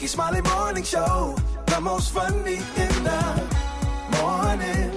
Rickey Smiley Morning Show, the most funny in the morning.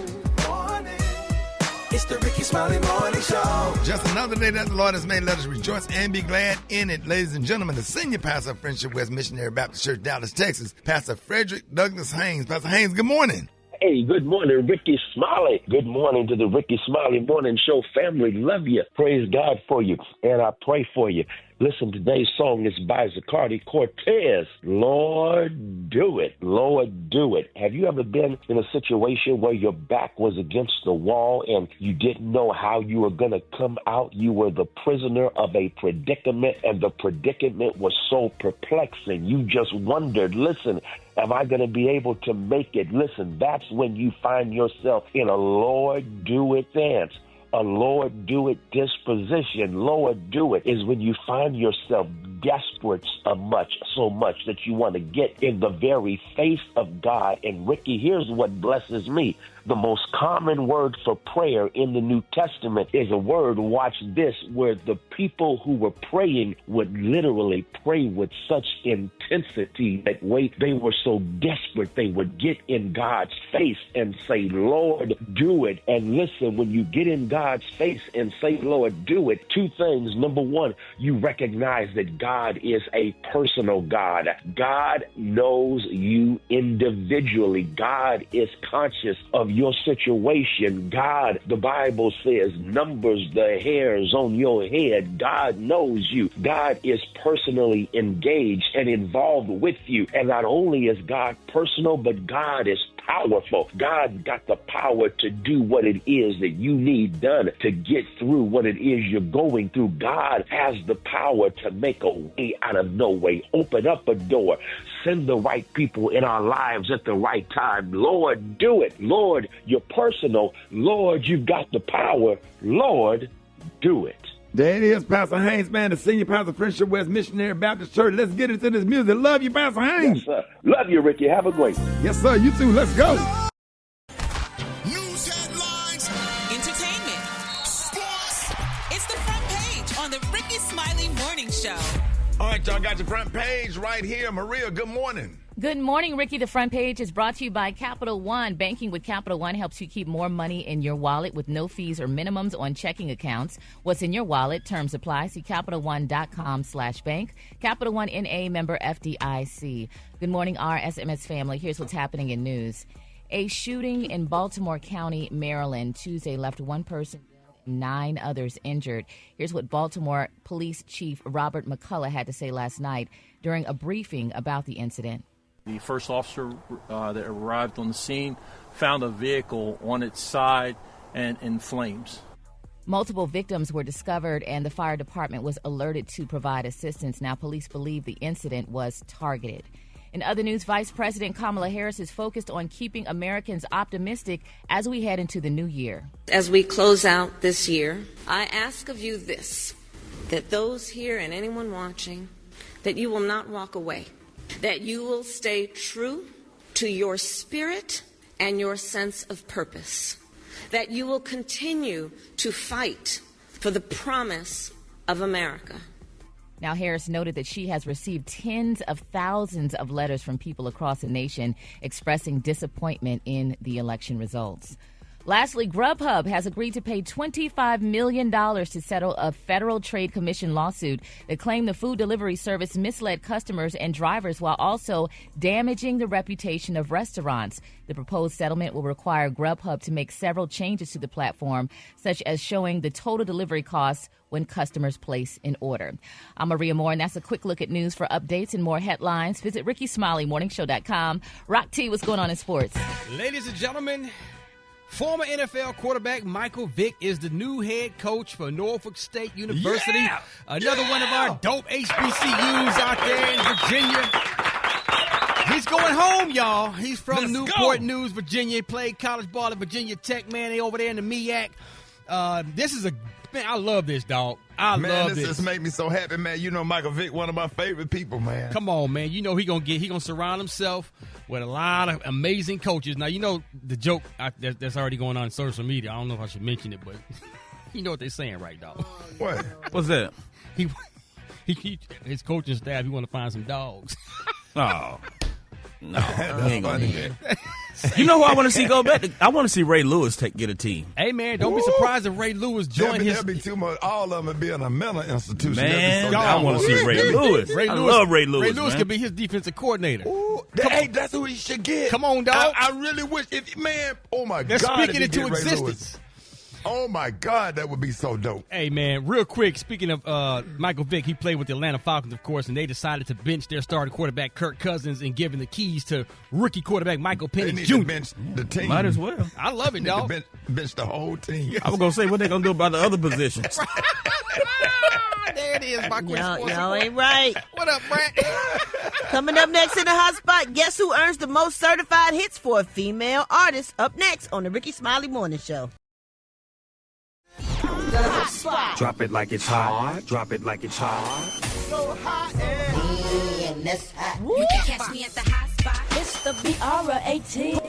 It's the Rickey Smiley Morning Show. Just another day that the Lord has made. Let us rejoice and be glad in it. Ladies and gentlemen, the senior pastor of Friendship West Missionary Baptist Church, Dallas, Texas, Pastor Frederick Douglas Haynes. Pastor Haynes, good morning. Hey, good morning, Rickey Smiley. Good morning to the Rickey Smiley Morning Show family. Love you. Praise God for you. And I pray for you. Listen, today's song is by Zacardi Cortez. Lord, do it. Lord, do it. Have you ever been in a situation where your back was against the wall and you didn't know how you were going to come out? You were the prisoner of a predicament, and the predicament was so perplexing. You just wondered, listen, am I going to be able to make it? Listen, that's when you find yourself in a Lord, do it dance. A Lord, do it disposition. Lord, do it is when you find yourself desperate so much that you want to get in the very face of God. And Ricky, here's what blesses me. The most common word for prayer in the New Testament is a word, watch this, where the people who were praying would literally pray with such intensity that they were so desperate they would get in God's face and say, Lord, do it. And listen, when you get in God's face and say, Lord, do it, two things. Number one, you recognize that God is a personal God. God knows you individually. God is conscious of your situation. God, the Bible says, numbers the hairs on your head. God knows you. God is personally engaged and involved with you. And not only is God personal, but God is powerful. God's got the power to do what it is that you need done to get through what it is you're going through. God has the power to make a way out of no way, open up a door, send the right people in our lives at the right time. Lord, do it. Lord, you're personal. Lord, you've got the power. Lord, do it. There it is, Pastor Haynes, man, the senior pastor of Friendship West Missionary Baptist Church. Let's get into this music. Love you, Pastor Haynes. Yes, sir. Love you, Ricky. Have a great one. Yes, sir. You too. Let's go. News headlines, entertainment, sports. It's the front page on the Rickey Smiley Morning Show. All right, y'all got your front page right here. Maria, good morning. Good morning, Ricky. The front page is brought to you by Capital One. Banking with Capital One helps you keep more money in your wallet with no fees or minimums on checking accounts. What's in your wallet? Terms apply. See CapitalOne.com/bank. Capital One N.A. member FDIC. Good morning, RSMS family. Here's what's happening in news. A shooting in Baltimore County, Maryland, Tuesday left one person, 9 others injured. Here's what Baltimore Police Chief Robert McCullough had to say last night during a briefing about the incident. The first officer that arrived on the scene found a vehicle on its side and in flames. Multiple victims were discovered, and the fire department was alerted to provide assistance. Now, police believe the incident was targeted. In other news, Vice President Kamala Harris is focused on keeping Americans optimistic as we head into the new year. As we close out this year, I ask of you this, that those here and anyone watching, that you will not walk away, that you will stay true to your spirit and your sense of purpose, that you will continue to fight for the promise of America. Now, Harris noted that she has received tens of thousands of letters from people across the nation expressing disappointment in the election results. Lastly, Grubhub has agreed to pay $25 million to settle a Federal Trade Commission lawsuit that claimed the food delivery service misled customers and drivers while also damaging the reputation of restaurants. The proposed settlement will require Grubhub to make several changes to the platform, such as showing the total delivery costs when customers place an order. I'm Maria Moore, and that's a quick look at news. For updates and more headlines, visit RickeySmileyMorningShow.com. Rock T, what's going on in sports? Ladies and gentlemen, former NFL quarterback Michael Vick is the new head coach for Norfolk State University. Yeah! Another one of our dope HBCUs out there in Virginia. He's going home, y'all. He's from Newport News, Virginia. He played college ball at Virginia Tech, man. They over there in the MEAC. Man, I love this, dog. I love this. This make me so happy, man. You know Michael Vick, one of my favorite people, man. Come on, man. You know he gonna surround himself with a lot of amazing coaches. Now, you know the joke that's already going on social media. I don't know if I should mention it, but you know what they're saying, right, dog? What? What's that? His coaching staff, he want to find some dogs. Oh. No, he ain't gonna do that. You know who I want to see go back? I want to see Ray Lewis get a team. Hey, man, don't be surprised if Ray Lewis join his... There'll be too much. All of them will be in a mental institution. Man, I want to see Ray Lewis. I love Ray Lewis, Ray Lewis could be his defensive coordinator. Ooh, hey, that's who he should get. Come on, dog. I really wish... oh, my They're God. speaking into existence. Oh, my God, that would be so dope. Hey, man, real quick, speaking of Michael Vick, he played with the Atlanta Falcons, of course, and they decided to bench their starting quarterback, Kirk Cousins, and give him the keys to rookie quarterback Michael Penix Jr. To bench the team. Might as well. I love it, dog. Bench the whole team. I was going to say, what they going to do about the other positions? There it is, my question. Y'all ain't right. What up, Brent? Coming up next in the hot spot, guess who earns the most certified hits for a female artist? Up next on the Rickey Smiley Morning Show. Drop it like it's hot. Drop it like it's hot. So hot and that's hot. You can catch me at the hot spot. It's the BR18.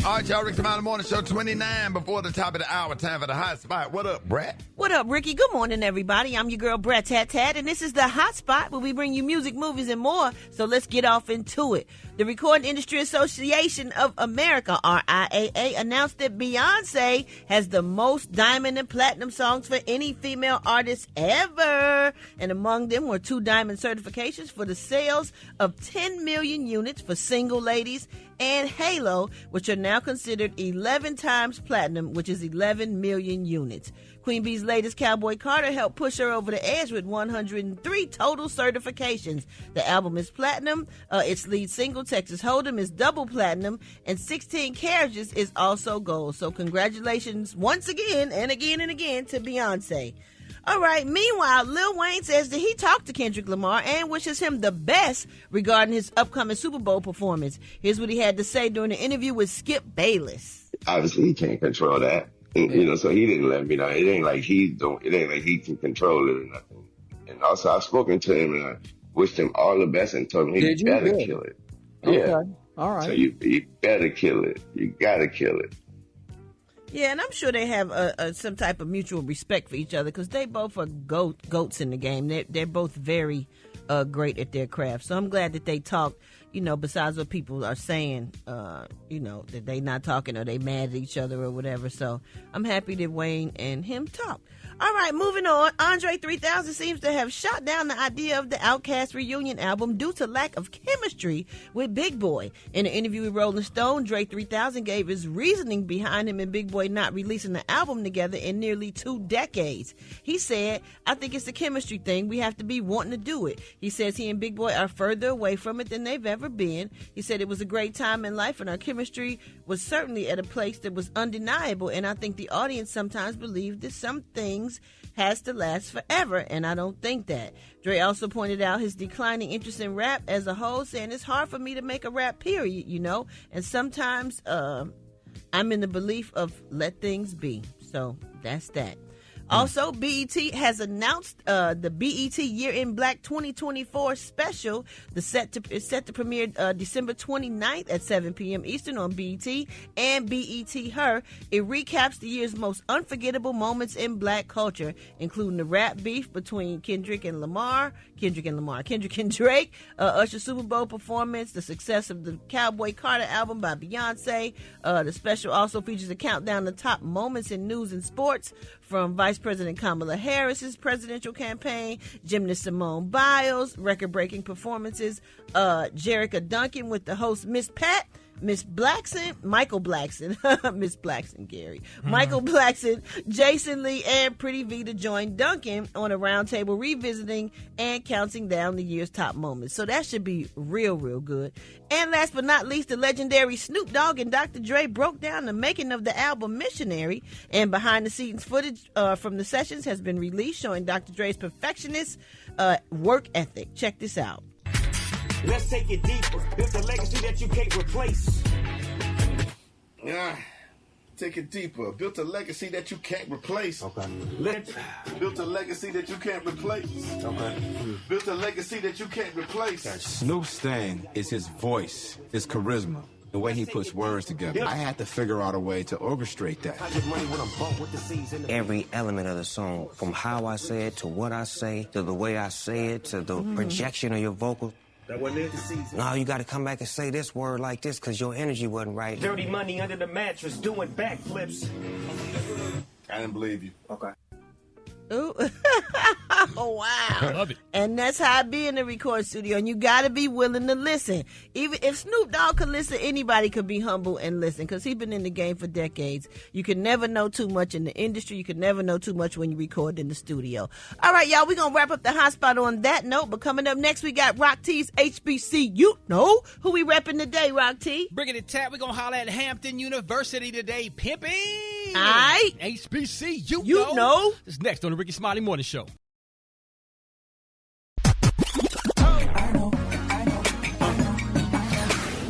All right, y'all, Rickey Smiley Morning Show 29 before the top of the hour. Time for the hot spot. What up, Brat? What up, Ricky? Good morning, everybody. I'm your girl, Brat Tat Tat, and this is the hot spot where we bring you music, movies, and more. So let's get off into it. The Recording Industry Association of America, RIAA, announced that Beyonce has the most diamond and platinum songs for any female artist ever. And among them were 2 diamond certifications for the sales of 10 million units for Single Ladies and Halo, which are now considered 11 times platinum, which is 11 million units. Queen Bee's latest, Cowboy Carter, helped push her over the edge with 103 total certifications. The album is platinum. Its lead single, Texas Hold'em, is double platinum, and 16 Carriages is also gold. So congratulations once again and again and again to Beyonce. All right, meanwhile, Lil Wayne says that he talked to Kendrick Lamar and wishes him the best regarding his upcoming Super Bowl performance. Here's what he had to say during the interview with Skip Bayless. Obviously, he can't control that. So he didn't let me know. It ain't like he can control it or nothing. And also, I've spoken to him and I wished him all the best and told him he better kill it. Okay. Yeah. All right. So you better kill it. You gotta kill it. Yeah, and I'm sure they have some type of mutual respect for each other because they both are goats in the game. They're both very great at their craft. So I'm glad that they talked. Besides what people are saying, that they not talking or they mad at each other or whatever. So I'm happy that Wayne and him talk. All right, moving on. Andre 3000 seems to have shot down the idea of the Outkast reunion album due to lack of chemistry with Big Boy. In an interview with Rolling Stone, Dre 3000 gave his reasoning behind him and Big Boy not releasing the album together in nearly 2 decades. He said, "I think it's a chemistry thing. We have to be wanting to do it." He says he and Big Boy are further away from it than they've ever been. He said it was a great time in life and our chemistry was certainly at a place that was undeniable, and I think the audience sometimes believed that some things has to last forever, and I don't think that. Dre also pointed out his declining interest in rap as a whole, saying it's hard for me to make a rap period, and sometimes I'm in the belief of let things be. So that's that. Also, BET has announced the BET Year in Black 2024 special. It's set to premiere December 29th at 7 p.m. Eastern on BET and BET Her. It recaps the year's most unforgettable moments in black culture, including the rap beef between Kendrick and Drake, Usher's Super Bowl performance, the success of the Cowboy Carter album by Beyonce. The special also features a countdown of top moments in news and sports from Vice President Kamala Harris's presidential campaign, gymnast Simone Biles, record-breaking performances, Jerrica Duncan with the host Miss Pat, Michael Blackson, Jason Lee, and Pretty Vita joined Duncan on a roundtable revisiting and counting down the year's top moments. So that should be real, real good. And last but not least, the legendary Snoop Dogg and Dr. Dre broke down the making of the album Missionary, and behind-the-scenes footage from the sessions has been released showing Dr. Dre's perfectionist work ethic. Check this out. Let's take it deeper. Build a legacy that you can't replace. Take it deeper. Built a legacy that you can't replace. Okay. Built a legacy that you can't replace. Okay. Built a legacy that you can't replace. Snoop's thing is his voice, his charisma, the way he puts words together. I had to figure out a way to orchestrate that. Every element of the song, from how I say it to what I say, to the way I say it, to the projection of your vocal, That wasn't it? No, you got to come back and say this word like this because your energy wasn't right. Dirty money under the mattress doing backflips. I didn't believe you. Okay. Ooh. Oh, wow. I love it. And that's how I be in the record studio. And you got to be willing to listen. Even if Snoop Dogg could listen, anybody could be humble and listen because he's been in the game for decades. You can never know too much in the industry. You can never know too much when you record in the studio. All right, y'all, we're going to wrap up the hot spot on that note. But coming up next, we got Rock T's HBCU. Know who we repping today, Rock T? Bringing it tap, we're going to holler at Hampton University today. Pimping. All right. HBCU. You know. This is next on the Rickey Smiley Morning Show.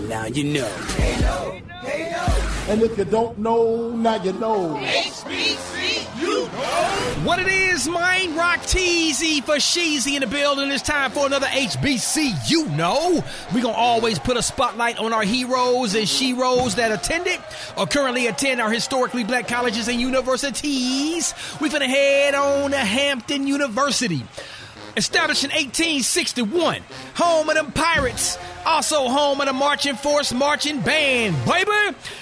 Now you know. And if you don't know, now you know. HBCU. What it is, mine, Rock Teasy for Sheezy in the building. It's time for another HBCU. Know. We're going to always put a spotlight on our heroes and sheroes that attended or currently attend our historically black colleges and universities. We're going to head on to Hampton University. Established in 1861, home of them pirates, also home of the marching force marching band, baby.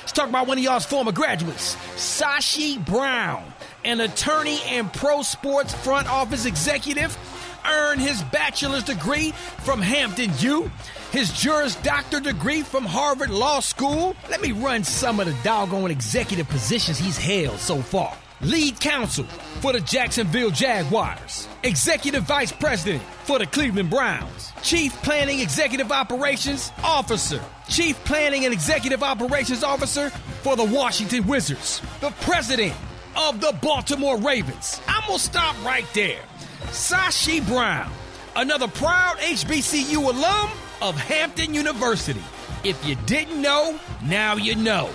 Let's talk about one of y'all's former graduates, Sashi Brown, an attorney and pro sports front office executive, earned his bachelor's degree from Hampton U, his Juris Doctor degree from Harvard Law School. Let me run some of the doggone executive positions he's held so far. Lead counsel for the Jacksonville Jaguars. Executive Vice President for the Cleveland Browns. Chief Planning Executive Operations Officer. Chief Planning and Executive Operations Officer for the Washington Wizards. The President of the Baltimore Ravens. I'm going to stop right there. Sashi Brown, another proud HBCU alum of Hampton University. If you didn't know, now you know.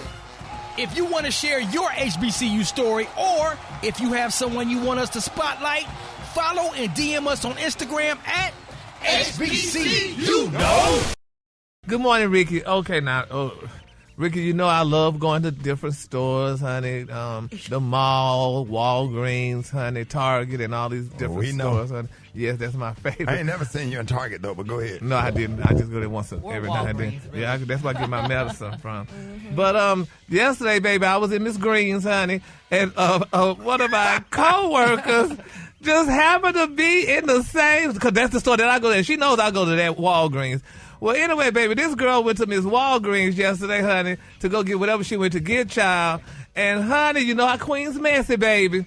If you want to share your HBCU story or if you have someone you want us to spotlight, follow and DM us on Instagram at HBCU Know. Good morning, Ricky. Okay, now, Ricky, you know I love going to different stores, honey. The mall, Walgreens, honey, Target, and all these different stores, honey. Yes, that's my favorite. I ain't never seen you in Target, though, but go ahead. No, I didn't. I just go there once every now and then. Yeah, that's where I get my medicine from. But yesterday, baby, I was in Miss Green's, honey, and one of my coworkers just happened to be in the same, because that's the store that I go to. She knows I go to that Walgreens. Well, anyway, baby, this girl went to Miss Walgreens yesterday, honey, to go get whatever she went to get, child. And, honey, you know our queen's messy, baby.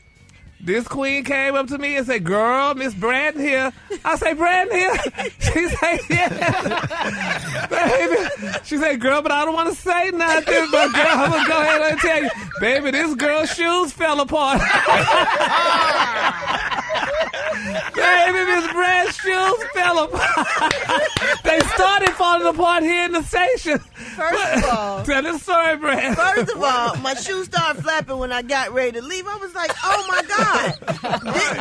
This queen came up to me and said, girl, Miss Brent here. I say, Brent here? She said, yeah. Baby. She said, girl, but I don't want to say nothing. But, girl, I'm going to go ahead and tell you. Baby, this girl's shoes fell apart. Baby, Miss Brent's shoes fell apart. They started falling apart here in the station. First of all, tell this story, Brent. First of all, my shoes started flapping when I got ready to leave. I was like, oh my God.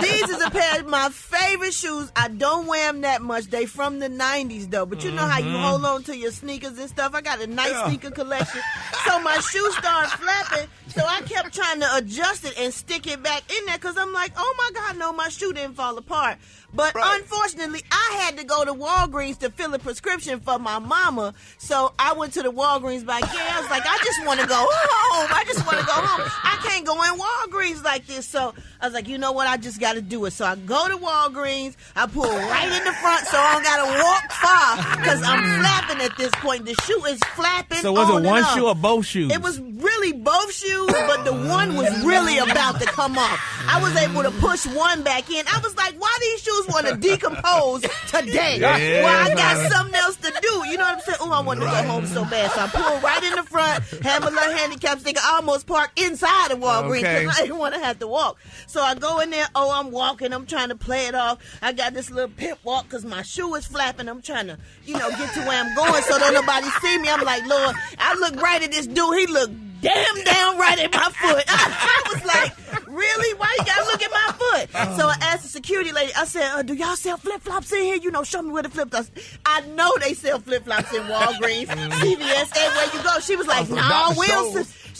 These is a pair of my favorite shoes. I don't wear them that much. They from the 90s, though. But you know how you hold on to your sneakers and stuff. I got a nice sneaker collection. So my shoes started flapping. So I kept trying to adjust it and stick it back in there because I'm like, oh, my God, no, my shoe didn't fall apart. But unfortunately, I had to go to Walgreens to fill a prescription for my mama. So I went to the Walgreens back here. I was like, I just want to go home. I just want to go home. I can't go in Walgreens like this. So I was like, you know what? I just got to do it. So I go to Walgreens. I pull right in the front so I don't got to walk far because I'm flapping at this point. The shoe is flapping. So was it one shoe or both shoes? It was really both shoes, but the one was really about to come off. I was able to push one back in. I was like, why these shoes want to decompose today? Yeah. Well, I got something else to do. You know what I'm saying? Oh, I want to go home so bad. So I pulled right in the front, had my little handicap sticker. I almost parked inside of Walgreens because I didn't want to have to walk. So I go in there. Oh, I'm walking. I'm trying to play it off. I got this little pimp walk because my shoe is flapping. I'm trying to, get to where I'm going so don't nobody see me. I'm like, Lord, I look right at this dude. He looked damn down right at my foot. I was like, really? Why you gotta look at my foot? So I asked the security lady, I said, do y'all sell flip-flops in here? Show me where the flip-flops. I know they sell flip-flops in Walgreens, CVS, everywhere you go. She was like, no,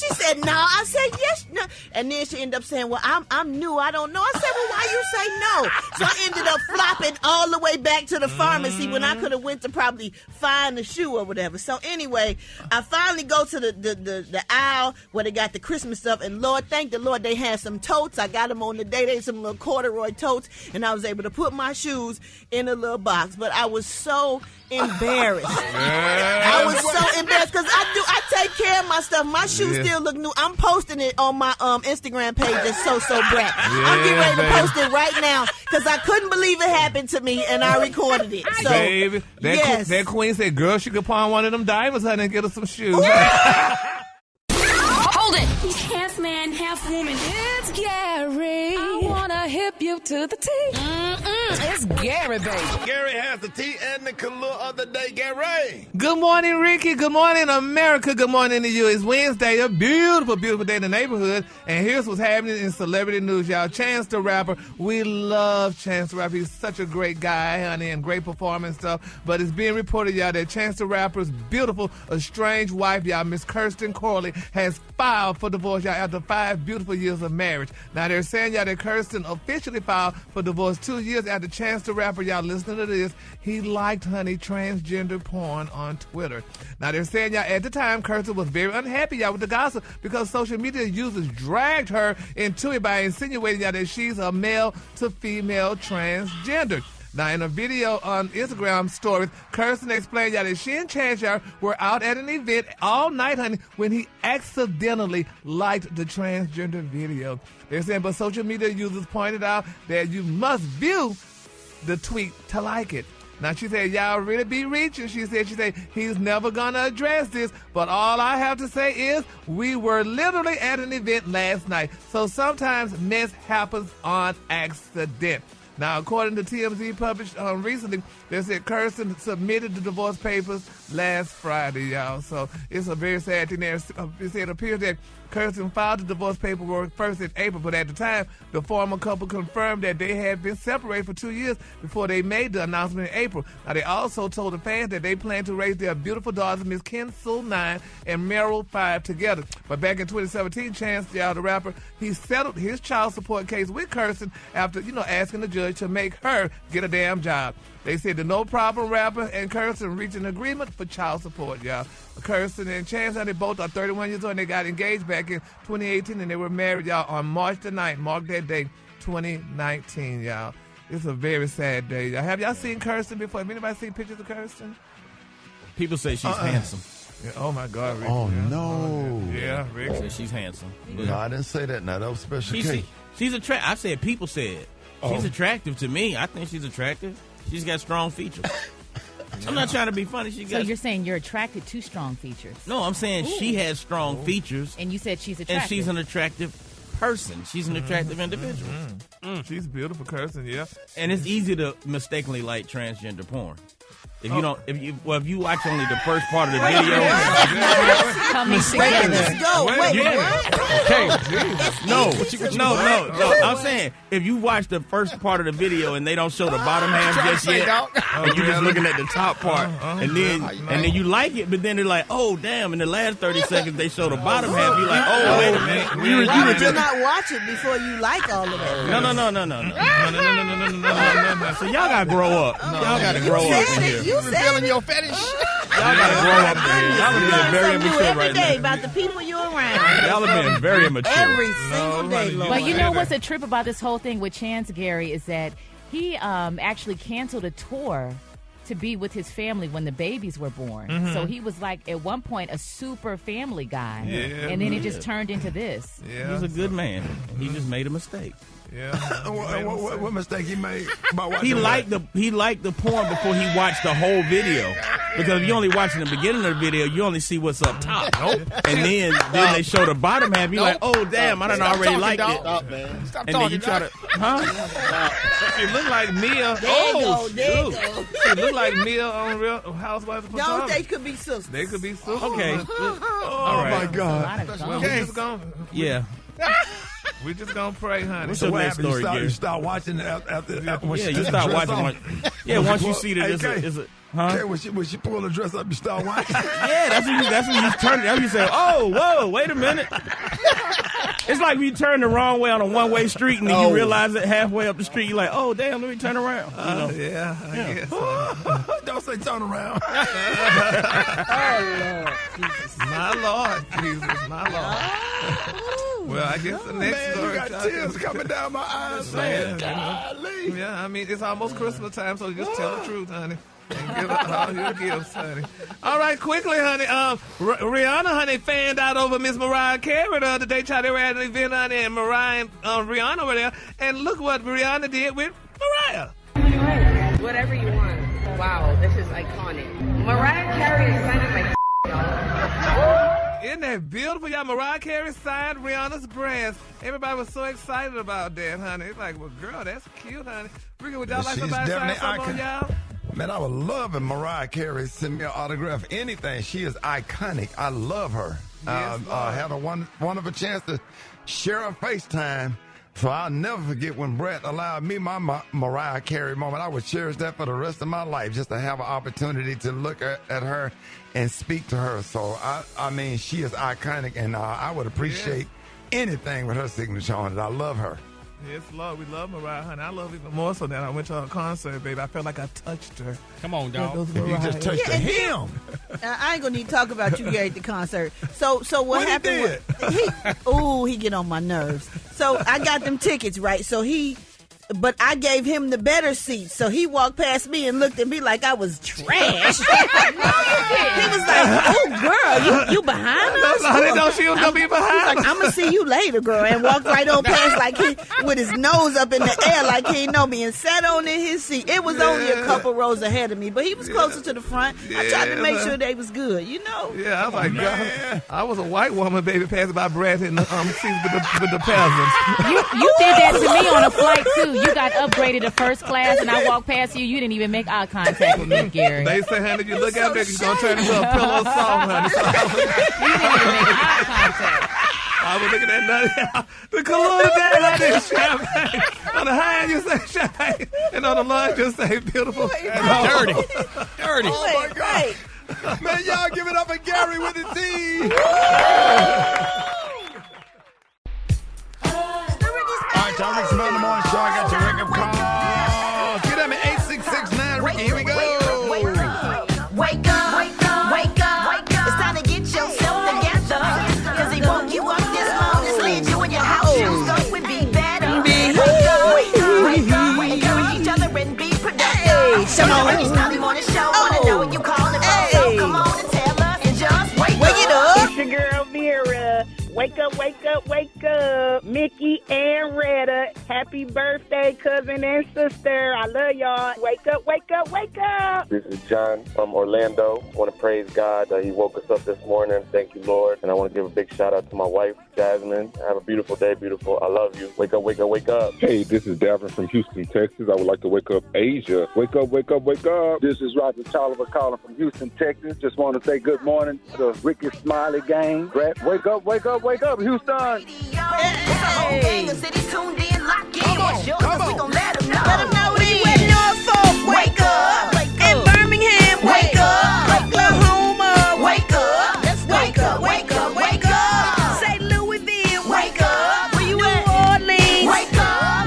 She said, no. I said, yes. No. And then she ended up saying, well, I'm new. I don't know. I said, well, why you say no? So I ended up flopping all the way back to the pharmacy when I could have went to probably find the shoe or whatever. So anyway, I finally go to the aisle where they got the Christmas stuff. And Lord, thank the Lord, they had some totes. I got them on the day. They had some little corduroy totes. And I was able to put my shoes in a little box. But I was so embarrassed. I was so embarrassed because I take care of my stuff. My shoes still look new. I'm posting it on my Instagram page at Brat. I'm getting ready to post it right now because I couldn't believe it happened to me and I recorded it. So, baby, that queen said, girl, she could pawn one of them divers, honey, and get her some shoes. Hold it. He's half man, half woman. It's Gary. I wanna hip you to the T. It's Gary, baby. Gary has the tea and the color of the day. Gary. Good morning, Ricky. Good morning, America. Good morning to you. It's Wednesday, a beautiful, beautiful day in the neighborhood. And here's what's happening in celebrity news, y'all. Chance the Rapper. We love Chance the Rapper. He's such a great guy, honey, and great performance stuff. But it's being reported, y'all, that Chance the Rapper's beautiful, estranged wife, y'all, Miss Kirsten Collier, has filed for divorce, y'all, after 5 beautiful years of marriage. Now, they're saying, y'all, that Kirsten officially filed for divorce 2 years after Chance the Rapper, y'all, listening to this, he liked, honey, transgender porn on Twitter. Now, they're saying, y'all, at the time, Kirsten was very unhappy, y'all, with the gossip because social media users dragged her into it by insinuating, y'all, that she's a male to female transgender. Now, in a video on Instagram stories, Kirsten explained, y'all, that she and Chance, y'all, were out at an event all night, honey, when he accidentally liked the transgender video. They're saying, but social media users pointed out that you must view the tweet to like it. Now, she said, y'all really be reaching. She said, he's never going to address this, but all I have to say is we were literally at an event last night. So sometimes mess happens on accident. Now, according to TMZ published recently, they said Kirsten submitted the divorce papers last Friday, y'all. So it's a very sad thing there. It said it appears that Kirsten filed the divorce paperwork first in April, but at the time, the former couple confirmed that they had been separated for 2 years before they made the announcement in April. Now, they also told the fans that they plan to raise their beautiful daughters, Miss Kinsul, 9, and Meryl, 5, together. But back in 2017, Chance, y'all, the rapper, he settled his child support case with Kirsten after, asking the judge to make her get a damn job. They said the No Problem rapper and Kirsten reached an agreement for child support, y'all. Kirsten and Chance, they both are 31 years old, and they got engaged back in 2018, and they were married, y'all, on March the 9th, mark that day, 2019, y'all. It's a very sad day, y'all. Have y'all seen Kirsten before? Have anybody seen pictures of Kirsten? People say she's handsome. Yeah, oh, my God, Rick. Oh, yeah. no. Yeah, Rick. Say she's handsome. No, I didn't say that. Now, that was special case. She's attractive. I said people said. She's attractive to me. I think she's attractive. She's got strong features. I'm not trying to be funny. So you're saying you're attracted to strong features? No, I'm saying she has strong features. And you said she's attractive. And she's an attractive person. She's an attractive individual. She's beautiful, Kirsten, yeah. And it's easy to mistakenly like transgender porn. If you don't, if you watch only the first part of the video, Let's go. Wait, what? No. I'm saying if you watch the first part of the video and they don't show the bottom half just yet, and you're just looking at the top part, and then you like it, but then they're like, oh damn! In the last 30 seconds they show the bottom half. You're like, oh wait a minute, you did not watch it before you like all of that. No. So y'all gotta grow up. Y'all gotta grow up in here. You revealing your fetish. Y'all gotta grow up in here. Y'all are being very immature right now. About the people you're around. Y'all are being very immature. Every single day, Lord. But you know what's a trip about this whole thing with Chance, Gary, is that he actually canceled a tour to be with his family when the babies were born. Mm-hmm. So he was like, at one point, a super family guy. Yeah, and then it just turned into this. Yeah. He's a good man. He just made a mistake. Yeah. What mistake he made? He liked the porn before he watched the whole video. Because if you only watch the beginning of the video, you only see what's up top. And then they show the bottom half. You're like, oh damn, I done already liked it. Stop, man. Stop and talking, then you try to, She look like Mia. There you go. She look like Mia on Real Housewives of Potomac. No, they could be sisters. They could be sisters. Okay. Oh, my God. Well, we just gone. Yeah. We just gonna pray, honey. What's your next story, Gary? You start watching after you start watching. Once you see that it's a huh? Okay, when she pull the dress up, you start watching. Yeah, that's when you turn it. That's when you say, "Oh, whoa, wait a minute." It's like when you turn the wrong way on a one-way street and then you realize it halfway up the street. You're like, "Oh, damn, let me turn around." I guess. Don't say turn around. Oh, Lord Jesus. My Lord Jesus, my Lord. Well, I guess the next story. You got tears coming down my eyes, man. Golly. Yeah, I mean, it's almost Christmas time, so just tell the truth, honey. And give it all your gifts, honey. All right, quickly, honey. Rihanna, honey, fanned out over Miss Mariah Carey the other day. They were at an event, honey, and Mariah and Rihanna were there. And look what Rihanna did with Mariah. Whatever you want. Wow, this is iconic. Mariah Carey is signing my Isn't that beautiful, y'all? Mariah Carey signed Rihanna's breast. Everybody was so excited about that, honey. It's like, well, girl, that's cute, honey. Ricky, would y'all like somebody to sign something on y'all? Man, I would love if Mariah Carey sent me an autograph. Anything. She is iconic. I love her. Yes, had a wonderful chance to share a FaceTime. So I'll never forget when Brent allowed me my Mariah Carey moment. I would cherish that for the rest of my life, just to have an opportunity to look at her and speak to her. So, I mean, she is iconic, and I would appreciate anything with her signature on it. I love her. Yes, Lord, we love Mariah, honey. I love her even more so that I went to her concert, baby. I felt like I touched her. Come on, dog. You just touched her hem. I ain't gonna need to talk about you, Gary, at the concert. So what happened? He get on my nerves. So I got them tickets, right? But I gave him the better seat, so he walked past me and looked at me like I was trash. He was like, "Oh, girl, you behind us?" I didn't know she was gonna be behind. He's like, "I'm gonna see you later, girl," and walked right on past like he with his nose up in the air like he didn't know me and sat on in his seat. It was only a couple rows ahead of me, but he was closer to the front. I tried to make sure they was good, you know. Yeah, I was like, God, I was a white woman, baby, passing by Brat in the seat with the peasants. You did that to me on a flight too. You got upgraded to first class, and I walked past you. You didn't even make eye contact with me, Gary. They say, honey, you look out there, you're going to turn into a pillow song, honey. You didn't even make eye contact. I was looking at nothing. The Collier honey, champagne. On the high end, you say champagne. And on the line, you say beautiful. Dirty. Oh, my God. Man, y'all give it up for Gary with the T. All right, y'all, Rickey Smiley Morning Show. I got your wake-up call. Get at me, 8669. Ricky, here we go. Wake up, wake up, wake up, wake up. It's time to get yourself together. Cause he woke you up this morning, slid you in your house shoes, so it would be better. Wake up, wake up, wake up. Encourage each other and be productive. Come on. Rickey Smiley Morning Show. Wanna know what you call it. So come on and tell us and just wake it up. It's your girl Vera. Wake up, wake up, wake up. Mickey and Rita. Happy birthday, cousin and sister. I love y'all. Wake up, wake up, wake up. This is John from Orlando. I want to praise God that he woke us up this morning. Thank you, Lord. And I want to give a big shout out to my wife, Jasmine. Have a beautiful day, beautiful. I love you. Wake up, wake up, wake up. Hey, this is Davin from Houston, Texas. I would like to wake up Asia. Wake up, wake up, wake up. This is Roger Tolliver calling from Houston, Texas. Just want to say good morning to the Rickey Smiley gang. Brett, wake up, wake up, wake up, Houston. Hey. The city tuned in, locked in. What's yours? We gon' let them know. Let them know we in Norfolk. Wake up. In Birmingham. Wake up. Oklahoma. Wake up. Let's wake up. Wake up. Wake up. St. Louisville. Wake up. Where you at? New Orleans. Wake up.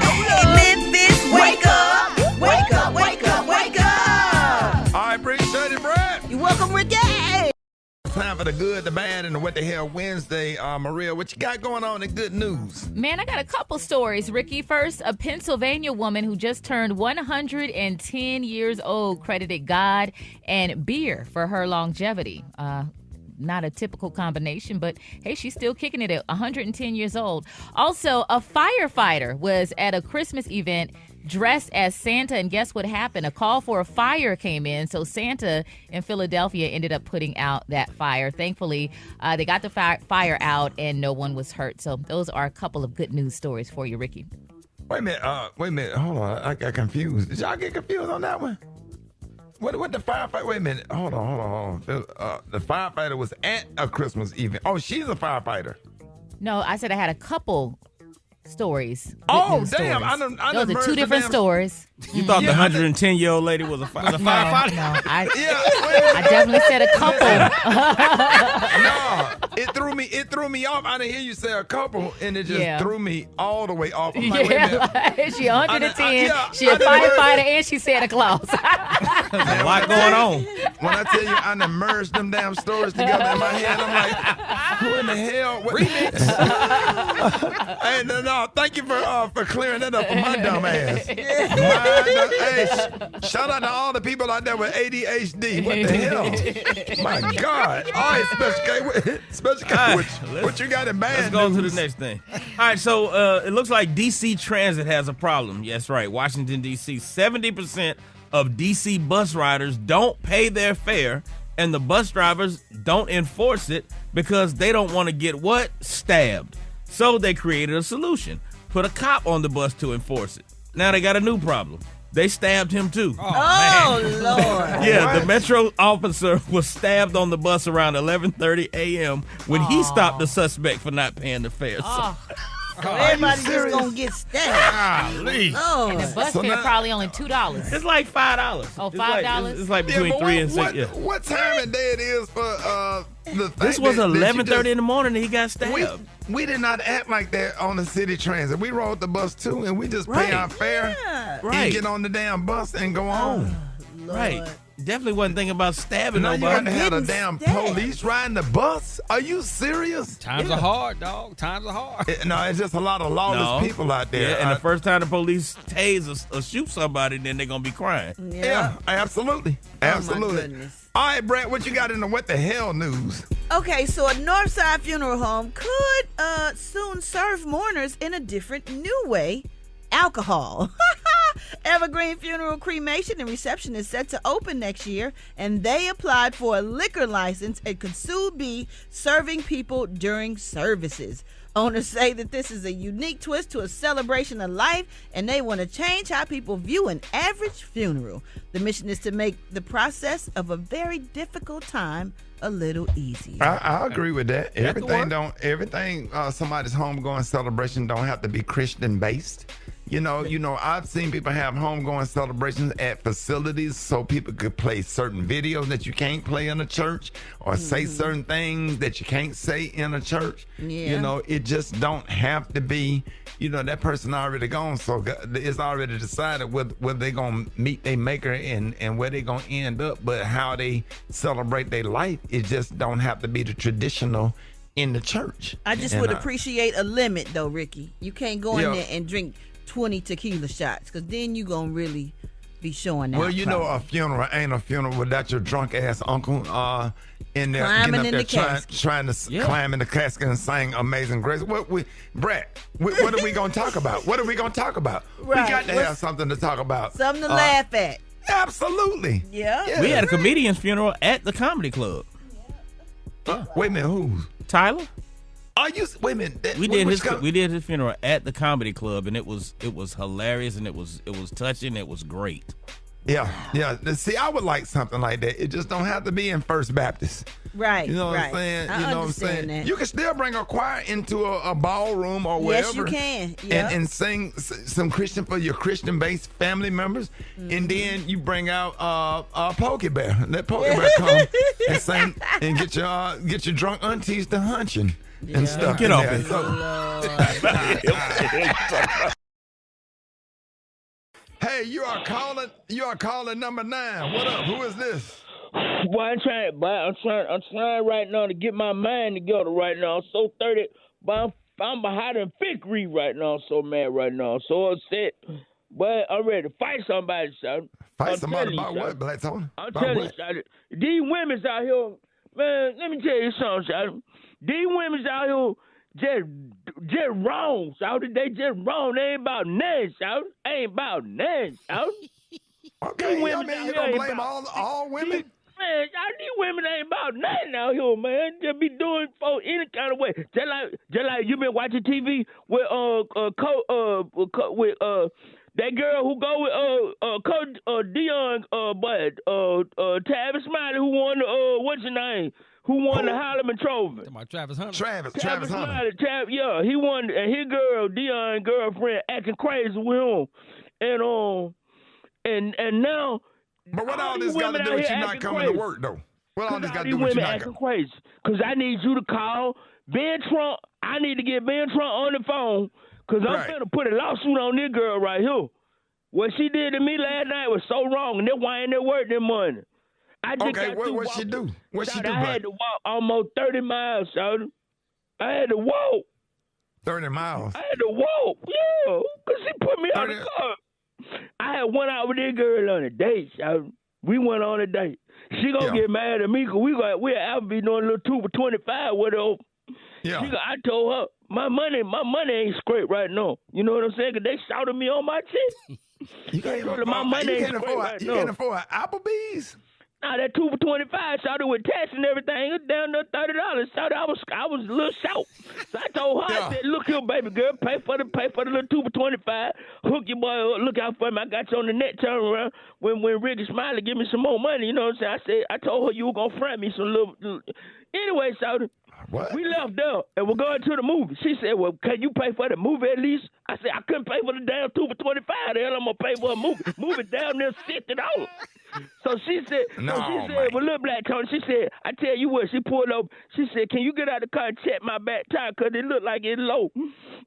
Memphis. Wake up. Wake up. Wake up. Wake up. All right, appreciate it, Brent. You welcome, Ricky. Time for the good, the bad, and the what the hell Wednesday. Maria, what you got going on in good news? Man, I got a couple stories, Ricky. First, a Pennsylvania woman who just turned 110 years old credited God and beer for her longevity. Not a typical combination, but hey, she's still kicking it at 110 years old. Also, a firefighter was at a Christmas event dressed as Santa, and guess what happened? A call for a fire came in, so Santa in Philadelphia ended up putting out that fire. Thankfully, they got the fire out, and no one was hurt. So those are a couple of good news stories for you, Ricky. Wait a minute. Hold on. I got confused. Did y'all get confused on that one? What the firefighter? Wait a minute. Hold on. The firefighter was at a Christmas event. Oh, she's a firefighter. No, I said I had a couple stories. Oh, Good news damn. stories. I Those are two different stories. You thought the 110-year-old lady was a firefighter? No, I definitely said a couple. No, it threw me off. I didn't hear you say a couple, and it just threw me all the way off. I'm like, wait a minute. She 110. She a firefighter and she Santa Claus. There's a lot going on. When I tell you, I done merged them damn stories together in my head. I'm like, who in the hell? Remix. Hey, no, thank you for clearing that up for my dumb ass. Hey, shout out to all the people out there with ADHD. What the hell? My God. All right, Special K, what you got in bad Let's go news? to the next thing. All right, so it looks like D.C. Transit has a problem. Yes, right. Washington, D.C. 70% of D.C. bus riders don't pay their fare, and the bus drivers don't enforce it because they don't want to get what? Stabbed. So they created a solution. Put a cop on the bus to enforce it. Now they got a new problem. They stabbed him too. Oh Lord. Yeah, What? the Metro officer was stabbed on the bus around 11:30 a.m. when he stopped the suspect for not paying the fare. So everybody just gonna get stabbed. Oh. And the bus fare probably only $2. It's like $5. Oh, $5? It's like between but 3 and 6. Yeah. What time of day it is for the thing? This was that you 11:30 in the morning and he got stabbed. We did not act like that on the city transit. We rode the bus too, and we just Right. pay our fare Right. and get on the damn bus and go on. Right. Definitely wasn't thinking about stabbing Now you nobody. got to have the damn police riding the bus? Are you serious? Times are hard, dog. Times are hard. No, it's just a lot of lawless people out there. Yeah, and the first time the police tase or shoot somebody, then they're going to be crying. Yeah, absolutely. Absolutely. goodness. All right, Brent, what you got in the what the hell news? Okay, so a Northside funeral home could soon serve mourners in a different new way. Alcohol. Evergreen Funeral Cremation and Reception is set to open next year, and they applied for a liquor license and could soon be serving people during services. Owners say that this is a unique twist to a celebration of life, and they want to change how people view an average funeral. The mission is to make the process of a very difficult time a little easier. I agree with that. That could work. Everything somebody's homegoing celebration don't have to be Christian based. You know, I've seen people have homegoing celebrations at facilities so people could play certain videos that you can't play in a church or say certain things that you can't say in a church. Yeah. You know, it just don't have to be, that person already gone. So it's already decided whether they going to meet their maker and where they going to end up. But how they celebrate their life, it just don't have to be the traditional in the church. I just would appreciate a limit, though, Ricky. You can't go in there and drink 20 tequila shots, because then you gonna really be showing that. Well, a funeral ain't a funeral without your drunk ass uncle in there Climbing getting up in there the trying to climb in the casket and sing Amazing Grace. Brat, what are we gonna talk about? What are we gonna talk about? Right. We got to have something to talk about. Something to laugh at. Absolutely. Yeah. We had a comedian's funeral at the comedy club. Wait a minute, who? Tyler. Are you? Wait a minute. We did his funeral at the comedy club, and it was hilarious, and it was touching. It was great. Yeah. See, I would like something like that. It just don't have to be in First Baptist. Right. You know what right. I'm saying? I understand that. You can still bring a choir into a ballroom or wherever. Yes, you can. Yeah. And sing some Christian for your Christian-based family members, and then you bring out Pokey Bear. Let Pokey Bear come and sing and get your drunk aunties to hunching and stuff. Get off it. Hey, you are calling number 9. What up? Who is this? Boy, I'm trying right now to get my mind together right now. I'm so 30, but I'm behind in fifth grade right now. I'm so mad right now. I'm so upset. But I'm ready to fight somebody, son. Fight somebody about what, Black Tony? I'm telling you, son. These women's out here, man, let me tell you something, son. These women's out here just wrong, son. They just wrong. They ain't about nothing, son. Ain't about nothing, son. Okay, you gonna blame all women? Man, these women ain't about nothing out here, man. Just be doing for any kind of way. Just like you been watching TV with that girl who go with Coach Dion, Travis Smiley, who won the what's your name? who won the Heisman Trophy. My Travis Hunter. Travis Hunter. Hunter. Yeah, he won, and his girl, Dion's girlfriend, acting crazy with him. And now. But what all this got to do with you not coming to work, though? What all this got to do with you not coming? Crazy. Because I need you to call Ben Trump. I need to get Ben Trump on the phone because I'm finna put a lawsuit on this girl right here. What she did to me last night was so wrong, and that's why I ain't worth that money. I just what she do? What she do? I had to walk almost 30 miles, Shawty. I had to walk. 30 miles? I had to walk, yeah, because she put me on the car. I had went out with this girl on a date, Shawty. We went on a date. She gonna get mad at me because we're out be doing a little 2 for 25 with her. Yeah. I told her my money ain't straight right now. You know what I'm saying? Because they shouted me on my check. You can't afford an Applebee's? Nah, that 2 for 25 shouted with tax and everything. It was down to $30. Shouted, I was a little short. So I told her, I said, look here, baby girl, pay for the little 2 for 25. Hook your boy up, look out for him. I got you on the net turnaround. When Rickey Smiley give me some more money, you know what I'm saying? I told her you were gonna front me some little. Anyway, shouted. What? We left there and we're going to the movie. She said, well, can you pay for the movie at least? I said, I couldn't pay for the damn 2 for 25. The hell I'm going to pay for a movie. Movie down there $60. So she said, well, look, Black Tony, she said, I tell you what, she pulled up. She said, can you get out of the car and check my back tire because it looked like it's low.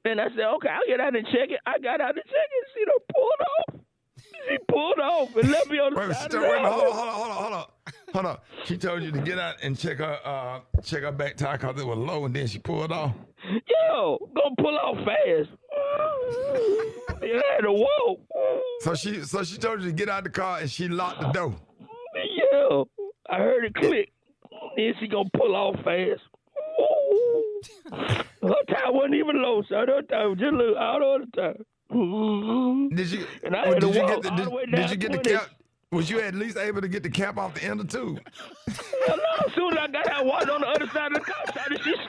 And I said, okay, I'll get out and check it. I got out and check it. She done pulled off. She pulled off and left me on the side of the road. Hold on. She told you to get out and check her back tire because it was low, and then she pulled off. Yo, gonna pull off fast. You had to walk. So she told you to get out the car and she locked the door. Yeah, I heard it click. Then she gonna pull off fast. Her tire wasn't even low, so her tire was just a little out all the time. Did you? And I had to walk did you get the cap? Was you at least able to get the cap off the end of the tube? Hell no, as soon as I got out, walked on the other side of the car,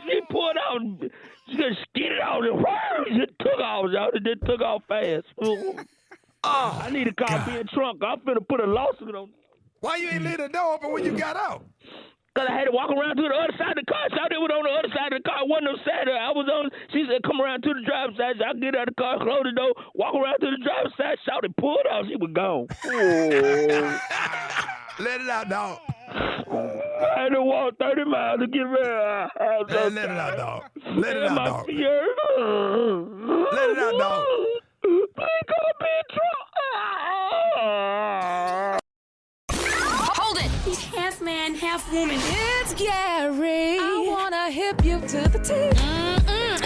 she pulled out, she just skid it out, and it took off, y'all. It just took off fast. I need to call Ben Trump. I'm finna put a lawsuit on. Why you ain't leave the door open when you got out? Because I had to walk around to the other side of the car. So I was on the other side of the car. It wasn't no side. She said, come around to the driver's side. So I get out of the car, close the door, walk around to the driver's side, shout and pulled off. She was gone. Let it out, dog. I had to walk 30 miles to get rid of Let it out, dog. Let it out, dog. Let it out, dog. Please call Ben Trump. Hold it! He's half man, half woman. It's Gary. I wanna hip you to the T.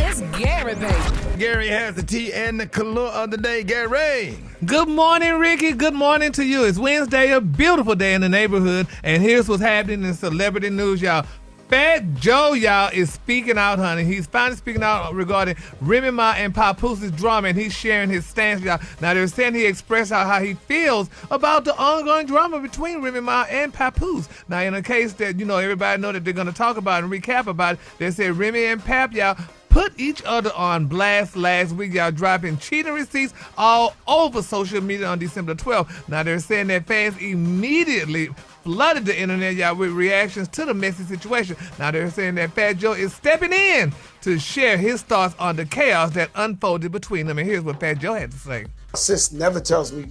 It's Gary, baby. Gary has the tea and the color of the day. Gary. Good morning, Ricky. Good morning to you. It's Wednesday, a beautiful day in the neighborhood. And here's what's happening in celebrity news, y'all. Fat Joe, y'all, is speaking out, honey. He's finally speaking out regarding Remy Ma and Papooses drama, and he's sharing his stance, y'all. Now, they're saying he expressed how he feels about the ongoing drama between Remy Ma and Papoose. Now, in a case that, everybody know that they're going to talk about and recap about it, they said Remy and Pap, y'all, put each other on blast last week, y'all, dropping cheating receipts all over social media on December 12th. Now, they're saying that fans immediately flooded the internet, y'all, with reactions to the messy situation. Now, they're saying that Fat Joe is stepping in to share his thoughts on the chaos that unfolded between them. And here's what Fat Joe had to say. My sister never tells me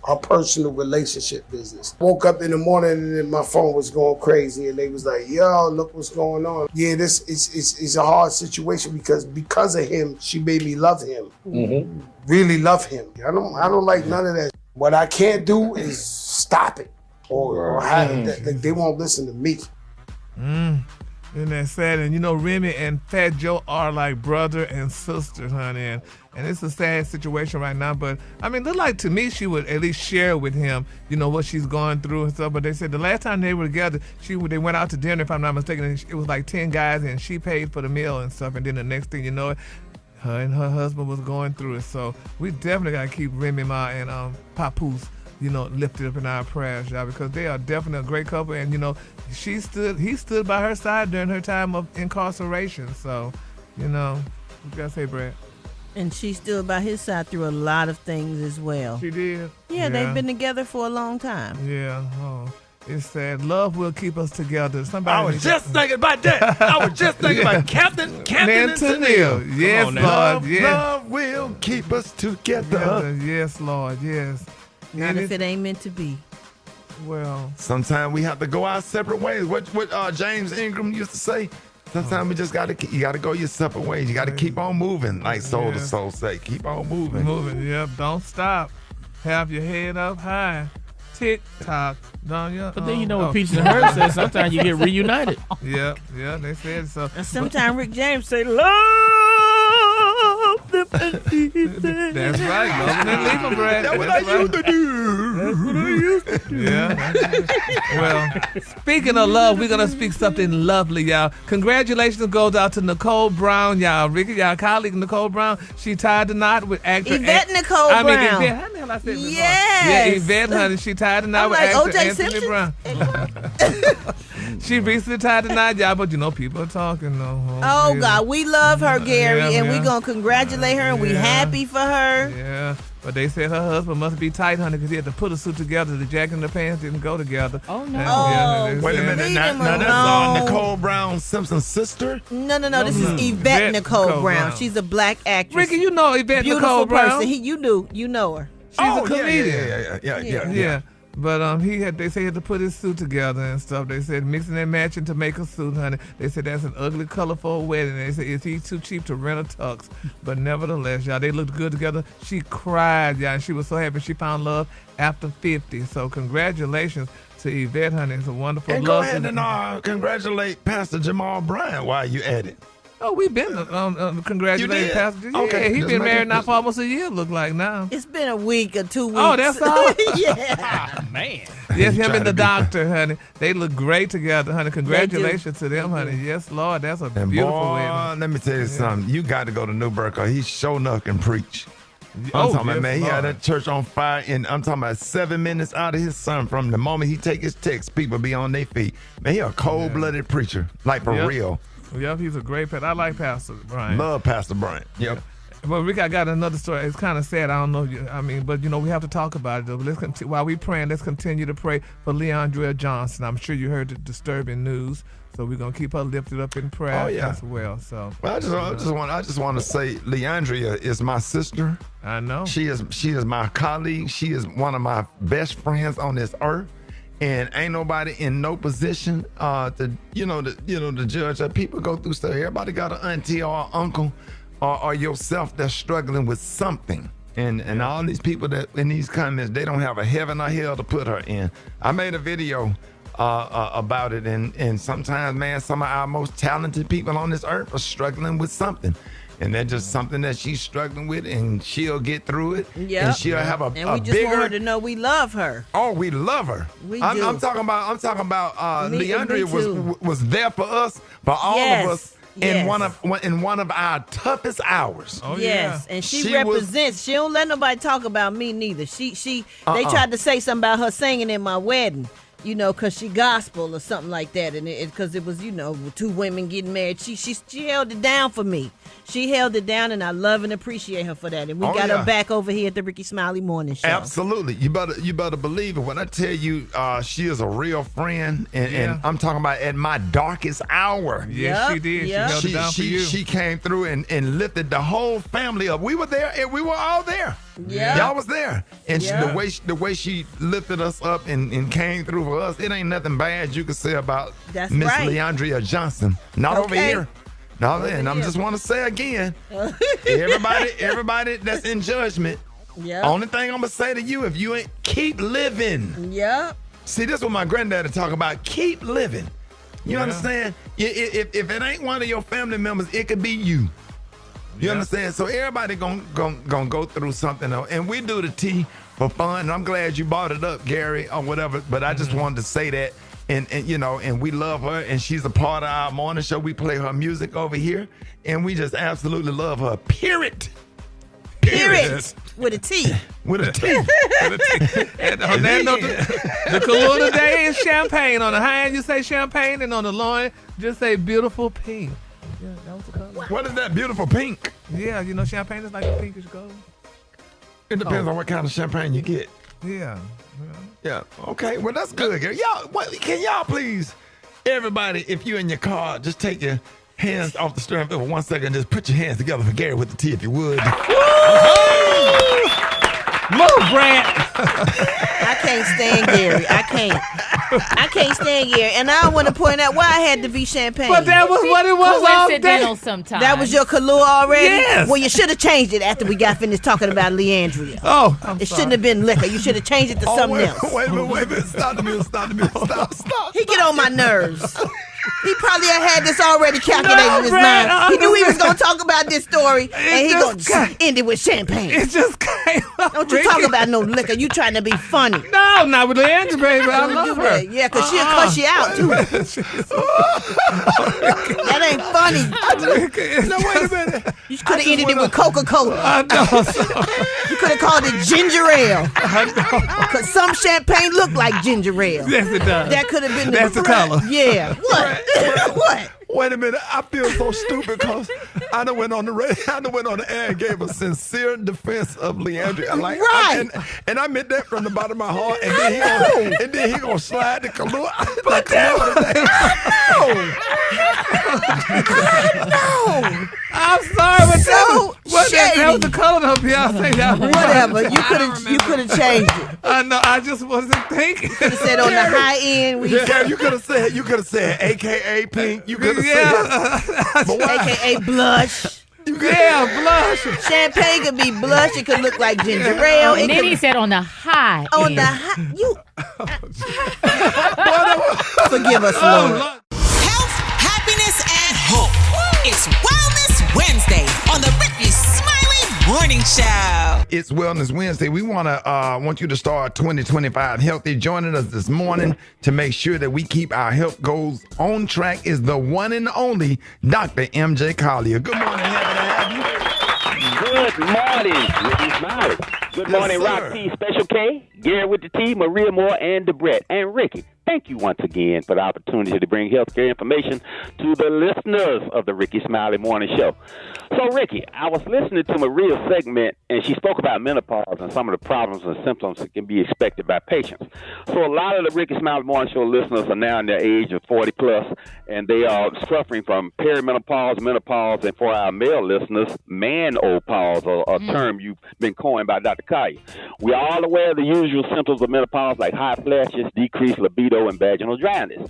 our personal relationship business. Woke up in the morning and then my phone was going crazy and they was like, yo, look what's going on. Yeah, this is a hard situation because of him, she made me love him. Mm-hmm. Really love him. I don't like none of that. What I can't do is stop it. Or they won't listen to me. Isn't that sad? And Remy and Fat Joe are like brother and sister, honey. And it's a sad situation right now. But look like to me she would at least share with him, what she's going through and stuff. But they said the last time they were together, they went out to dinner, if I'm not mistaken. And it was like 10 guys, and she paid for the meal and stuff. And then the next thing you know, her and her husband was going through it. So we definitely gotta keep Remy Ma and Papoose, lifted up in our prayers, y'all, because they are definitely a great couple. And, he stood by her side during her time of incarceration. So, what you gotta say, Brent? And she stood by his side through a lot of things as well. She did? Yeah, they've been together for a long time. Yeah. Oh. It said, "Love will keep us together." Somebody. I was just thinking about that. I was just thinking about Captain and Tennille. Yes, Lord. Yes. Love will keep us together. Yes, Lord. Yes. Not if it ain't meant to be. Well, sometimes we have to go our separate ways. What James Ingram used to say. Sometimes we just gotta go your separate ways. You gotta keep on moving, like soul to soul say. Keep on moving. Yep. Don't stop. Have your head up high. Tick tock. But then what Peaches and Herb says. Sometimes you get reunited. Yeah. They said so. And sometimes Rick James say, "Love them and leave them." That's right. Love them and leave them, Brad. That's what I used to do. That's what I used to do. Yeah. Well, speaking of love, we're gonna speak something lovely, y'all. Congratulations goes out to Nicole Brown, y'all. Ricky, y'all colleague Nicole Brown. She tied the knot with actor Yvette Nicole Brown. Yvette. How the hell I said it before? Yeah, Yvette, honey. She tied the knot with actor Anthony Brown. She recently tied the knot, y'all, but people are talking though. Oh God, we love her, Gary, and we're gonna congratulate her, and we happy for her. Yeah, but they said her husband must be tight, honey, because he had to put a suit together. The jacket and the pants didn't go together. Oh no! Wait a minute, now that's Nicole Brown Simpson's sister? No, this is Yvette Nicole Brown. She's a black actress. Ricky, you know Yvette Nicole Brown. You know her. She's a comedian. Yeah. But they said he had to put his suit together and stuff. They said mixing and matching to make a suit, honey. They said that's an ugly color for a wedding. They said, is he too cheap to rent a tux? But nevertheless, y'all, they looked good together. She cried, y'all, and she was so happy she found love after 50. So congratulations to Yvette, honey. It's a wonderful and love. Go ahead and congratulate Pastor Jamal Bryant while you at it. Oh, we've been congratulating Pastor. Okay. He's been married now for almost a year, look like now. It's been a week or 2 weeks. Oh, that's all? Yeah. Oh, man. Yes, him and the doctor, honey. They look great together, honey. Congratulations to them, honey. Yes, Lord, that's a beautiful wedding. Let me tell you something. You got to go to Newburgh because he sure enough can preach. I'm talking about, man, he had that church on fire, and I'm talking about 7 minutes out of his son. From the moment he take his text, people be on their feet. Man, he a cold-blooded preacher, like for real. Yep, he's a great pastor. I like Pastor Bryant. Love Pastor Bryant. Yep. Yeah. Well, Rick, I got another story. It's kind of sad. I don't know. But we have to talk about it. Though. But while we praying, let's continue to pray for Leandria Johnson. I'm sure you heard the disturbing news, so we're gonna keep her lifted up in prayer as well. So, well, I just want to say, Leandria is my sister. I know. She is my colleague. She is one of my best friends on this earth. And ain't nobody in no position to judge. People go through stuff. Everybody got an auntie or uncle or yourself that's struggling with something. And all these people that in these comments, they don't have a heaven or hell to put her in. I made a video about it, and sometimes, man, some of our most talented people on this earth are struggling with something. And that's just something that she's struggling with, and she'll get through it. Yeah, and she'll have a and we just bigger, want her to know we love her. Oh, we love her. I'm talking about. Leandria was there for us, for all of us, in one of our toughest hours. Oh, yes, and she represents. She don't let nobody talk about me neither. They tried to say something about her singing in my wedding. Because she gospel or something like that, and because it was, two women getting married. She held it down for me. She held it down, and I love and appreciate her for that. And we got her back over here at the Rickey Smiley Morning Show. Absolutely, you better believe it when I tell you she is a real friend, and I'm talking about at my darkest hour. Yes, she did. She held it down for you. She came through and lifted the whole family up. We were there, and we were all there. Yeah, y'all was there, and the way she lifted us up and came through for us, it ain't nothing bad you can say about Miss Leandria Johnson. Not over here. No, and I just want to say again, everybody that's in judgment. Yeah. Only thing I'm gonna say to you, if you ain't keep living. Yeah. See, this is what my granddaddy talk about. Keep living. You understand? If it ain't one of your family members, it could be you. You understand? So everybody gonna go through something, and we do the tea for fun. And I'm glad you brought it up, Gary, or whatever. But I just wanted to say that, and we love her, and she's a part of our morning show. We play her music over here, and we just absolutely love her. Period. With a T. With a T. And on that note, the color today is champagne. On the high end, you say champagne, and on the low end, just say beautiful pink. Yeah, that was the color. What is that beautiful pink? Yeah, champagne is like a pinkish gold. It depends on what kind of champagne you get. Yeah. Yeah. Okay. Well, that's good, Gary. Can y'all please, everybody, if you're in your car, just take your hands off the steering wheel for 1 second. Just put your hands together for Gary with the T, if you would. Move, Brent. I can't stand Gary. I can't stand Gary. And I want to point out why I had to be champagne. But that was what it was all day. Coincidental sometimes. That was your Collier already? Yes. Well, you should have changed it after we got finished talking about Leandria. Oh, it shouldn't have been liquor. You should have changed it to something else. Wait a minute. Stop the music. Stop. He get on my nerves. He probably had this already calculated in his mind. He knew he was going to talk about this story, and he going to end it with champagne. It just came up. Don't you talk about no liquor. You trying to be funny. No, not with Leandra, baby. I love her. Yeah, because she'll cuss you out, too. That ain't funny. No, wait a minute. You could have ended it with Coca-Cola. I know. You could have called it ginger ale. Because some champagne look like ginger ale. Yes, it does. That could have been That's the color. Yeah. What? What? Wait a minute. I feel so stupid because I done went on the radio. I done went on the air and gave a sincere defense of Leandria. Right. And I meant that from the bottom of my heart. And then he gonna slide the Collier. No. I'm sorry, but So that was the color of Beyonce. Whatever. You could have changed it. I know. I just wasn't thinking. You could have said on the high end. You could have said AKA pink. You could have said AKA blush. Yeah, blush. Champagne could be blush. It could look like ginger ale. And then he said on the high On end. the high. You. Forgive us, Lord. Health, happiness, and hope. It's Wellness Wednesday on the Rickey Smiley Morning Show. It's Wellness Wednesday. We want you to start 2025 healthy. Joining us this morning to make sure that we keep our health goals on track is the one and only Dr. MJ Collier. Good morning. Happy to have you. Good morning, Rickey Smiley. Good morning, Rock T, Special K, Gary with the T, Maria Moore, and the Brat. And Ricky, thank you once again for the opportunity to bring healthcare information to the listeners of the Rickey Smiley Morning Show. So, Ricky, I was listening to Maria's segment, and she spoke about menopause and some of the problems and symptoms that can be expected by patients. So a lot of the Rickey Smiley Morning Show listeners are now in their age of 40 plus, and they are suffering from perimenopause, menopause, and for our male listeners, manopause, a term you've been coined by Dr. Collier. We are all aware of the usual symptoms of menopause like hot flashes, decreased libido, and vaginal dryness.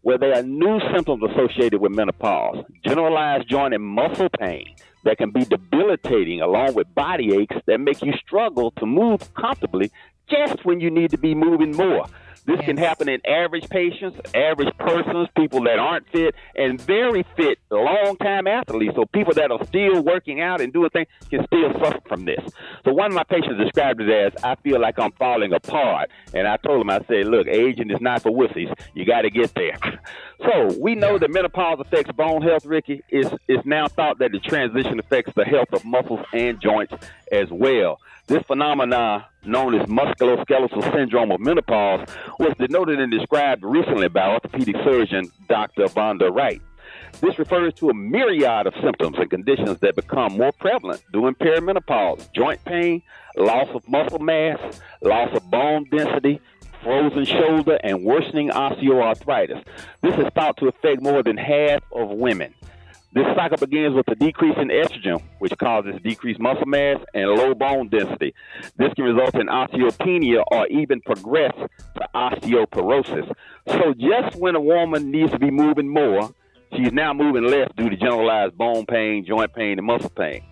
Where there are new symptoms associated with menopause, generalized joint and muscle pain that can be debilitating along with body aches that make you struggle to move comfortably just when you need to be moving more. This can happen in average patients, average persons, people that aren't fit, and very fit long-time athletes. So people that are still working out and doing things can still suffer from this. So one of my patients described it as, I feel like I'm falling apart. And I told him, I said, look, aging is not for wussies. You got to get there. So we know that menopause affects bone health, Ricky. It's now thought that the transition affects the health of muscles and joints as well. This phenomenon, known as musculoskeletal syndrome of menopause, was denoted and described recently by orthopedic surgeon Dr. Vonda Wright. This refers to a myriad of symptoms and conditions that become more prevalent during perimenopause: joint pain, loss of muscle mass, loss of bone density, frozen shoulder, and worsening osteoarthritis. This is thought to affect more than half of women. This cycle begins with a decrease in estrogen, which causes decreased muscle mass and low bone density. This can result in osteopenia or even progress to osteoporosis. So just when a woman needs to be moving more, she's now moving less due to generalized bone pain, joint pain, and muscle pain.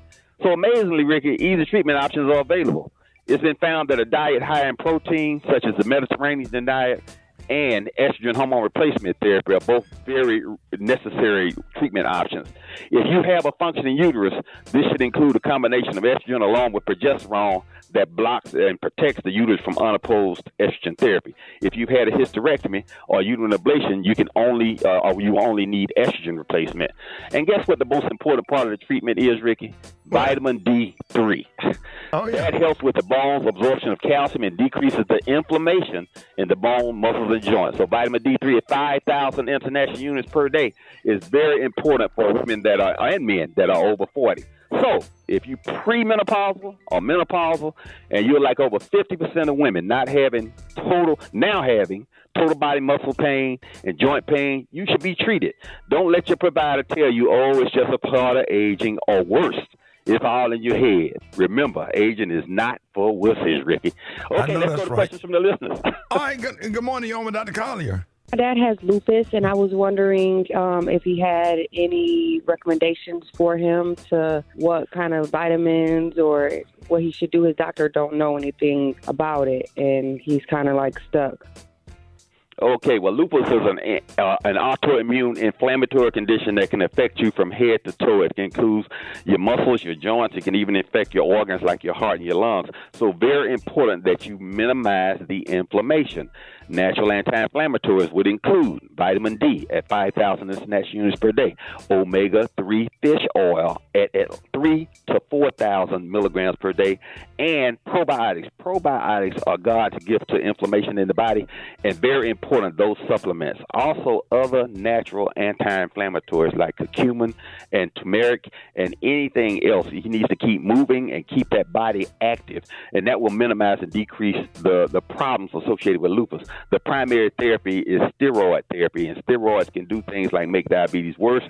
So amazingly, Ricky, easy treatment options are available. It's been found that a diet high in protein, such as the Mediterranean diet, and estrogen hormone replacement therapy are both very necessary treatment options. If you have a functioning uterus, this should include a combination of estrogen along with progesterone that blocks and protects the uterus from unopposed estrogen therapy. If you've had a hysterectomy or uterine ablation, you only need estrogen replacement. And guess what the most important part of the treatment is, Ricky? Vitamin D3. Oh, yeah. That helps with the bone's absorption of calcium and decreases the inflammation in the bone, muscles, and joints. So vitamin D3 at 5,000 international units per day is very important for women that are and men that are over 40. So if you premenopausal or menopausal, and you're like over 50% of women now having total body muscle pain and joint pain, you should be treated. Don't let your provider tell you, oh, it's just a part of aging, or worse, it's all in your head. Remember, aging is not for wussies, Ricky. Okay, let's go to questions from the listeners. All right, good morning. You're on with Dr. Collier. My dad has lupus, and I was wondering if he had any recommendations for him to what kind of vitamins or what he should do. His doctor don't know anything about it, and he's kind of like stuck. Okay, well, lupus is an autoimmune inflammatory condition that can affect you from head to toe. It can include your muscles, your joints. It can even affect your organs like your heart and your lungs. So very important that you minimize the inflammation. Natural anti-inflammatories would include vitamin D at 5,000 international units per day, omega-3 fish oil at 3 to 4,000 milligrams per day, and probiotics. Probiotics are God's gift to inflammation in the body, and very important, those supplements. Also, other natural anti-inflammatories like curcumin and turmeric and anything else. He needs to keep moving and keep that body active, and that will minimize and decrease the problems associated with lupus. The primary therapy is steroid therapy, and steroids can do things like make diabetes worse,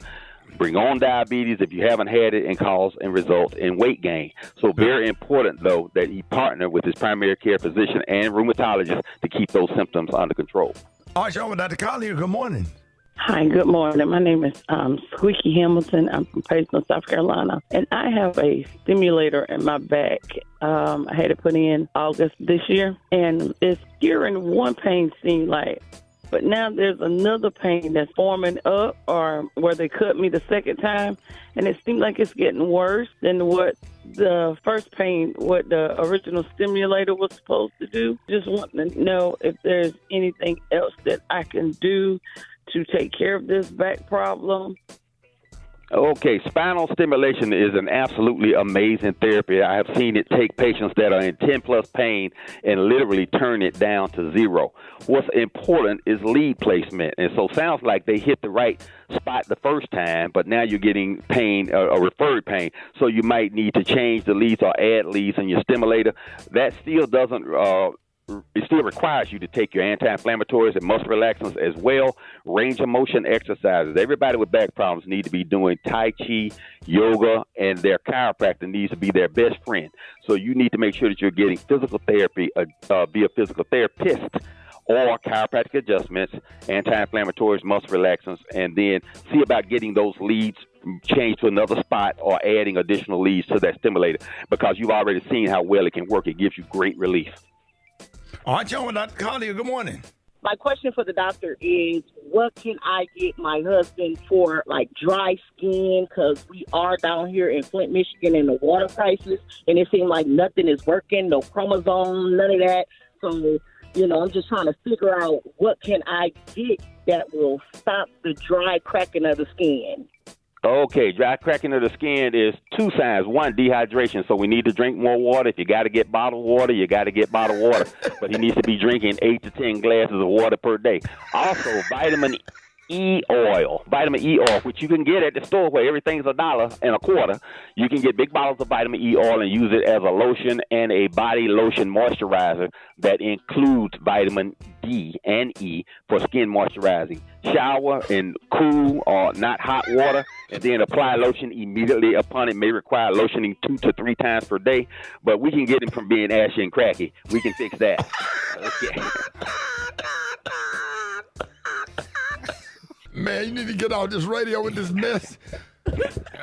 bring on diabetes if you haven't had it, and cause and result in weight gain. So very important, though, that he partner with his primary care physician and rheumatologist to keep those symptoms under control. All right, Sean, Dr. Collier, good morning. Hi, good morning. My name is Squeaky Hamilton. I'm from Payson, South Carolina, and I have a stimulator in my back. I had it put in August this year, and it's curing one pain, seemed like. But now there's another pain that's forming up, or where they cut me the second time, and it seems like it's getting worse than what the first pain, what the original stimulator was supposed to do. Just wanting to know if there's anything else that I can do to take care of this back problem. Okay, spinal stimulation is an absolutely amazing therapy. I have seen it take patients that are in 10-plus pain and literally turn it down to zero. What's important is lead placement, and so sounds like they hit the right spot the first time, but now you're getting pain, or referred pain, so you might need to change the leads or add leads in your stimulator. That still doesn't... it still requires you to take your anti-inflammatories and muscle relaxants as well. Range of motion exercises. Everybody with back problems need to be doing Tai Chi, yoga, and their chiropractor needs to be their best friend. So you need to make sure that you're getting physical therapy, be a physical therapist, or chiropractic adjustments, anti-inflammatories, muscle relaxants, and then see about getting those leads changed to another spot or adding additional leads to that stimulator, because you've already seen how well it can work. It gives you great relief. All right, John, Dr. Collier, good morning. My question for the doctor is, what can I get my husband for, like, dry skin? Because we are down here in Flint, Michigan, in the water crisis, and it seems like nothing is working, no chromosome, none of that. So, you know, I'm just trying to figure out what can I get that will stop the dry cracking of the skin. Okay, dry cracking of the skin is two signs. One, dehydration, so we need to drink more water. If you got to get bottled water, you got to get bottled water. But he needs to be drinking 8 to 10 glasses of water per day. Also, vitamin E oil, which you can get at the store where everything's $1.25. You can get big bottles of vitamin E oil and use it as a lotion and a body lotion moisturizer that includes vitamin D and E for skin moisturizing. Shower in cool or not hot water, and then apply lotion immediately upon it. May require lotioning 2 to 3 times per day, but we can get him from being ashy and cracky. We can fix that. Okay. Man, you need to get off this radio with this mess.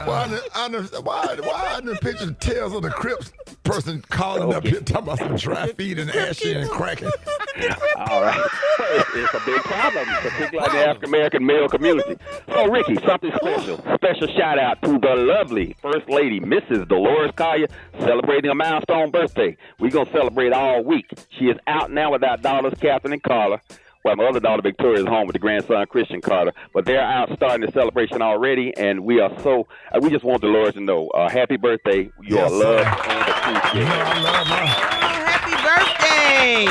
Why I didn't picture the Tales of the Crips person calling up here talking about some dry feet and ashy and cracking? All right. It's a big problem, particularly in the African-American male community. So, Ricky, something special. Special shout-out to the lovely First Lady, Mrs. Dolores Collier, celebrating a milestone birthday. We're going to celebrate all week. She is out now with our daughters, Catherine and Carla. Well, my other daughter, Victoria, is home with the grandson, Christian Carter. But they're out starting the celebration already, and we are so we just want Dolores to know, happy birthday. You are loved and appreciated. Happy birthday.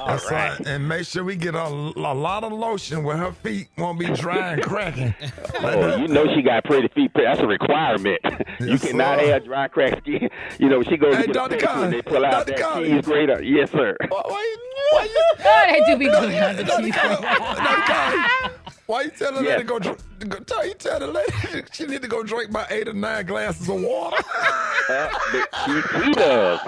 That's right. And make sure we get a lot of lotion where her feet won't be dry and cracking. Oh, you know she got pretty feet. That's a requirement. You cannot have dry, cracked skin. You know, she goes to get a pedicure and they pull out that cheese grater. Yes, sir. They do be good on the cheese grater. Why you tell the lady you tell the lady she need to go drink about 8 or 9 glasses of water?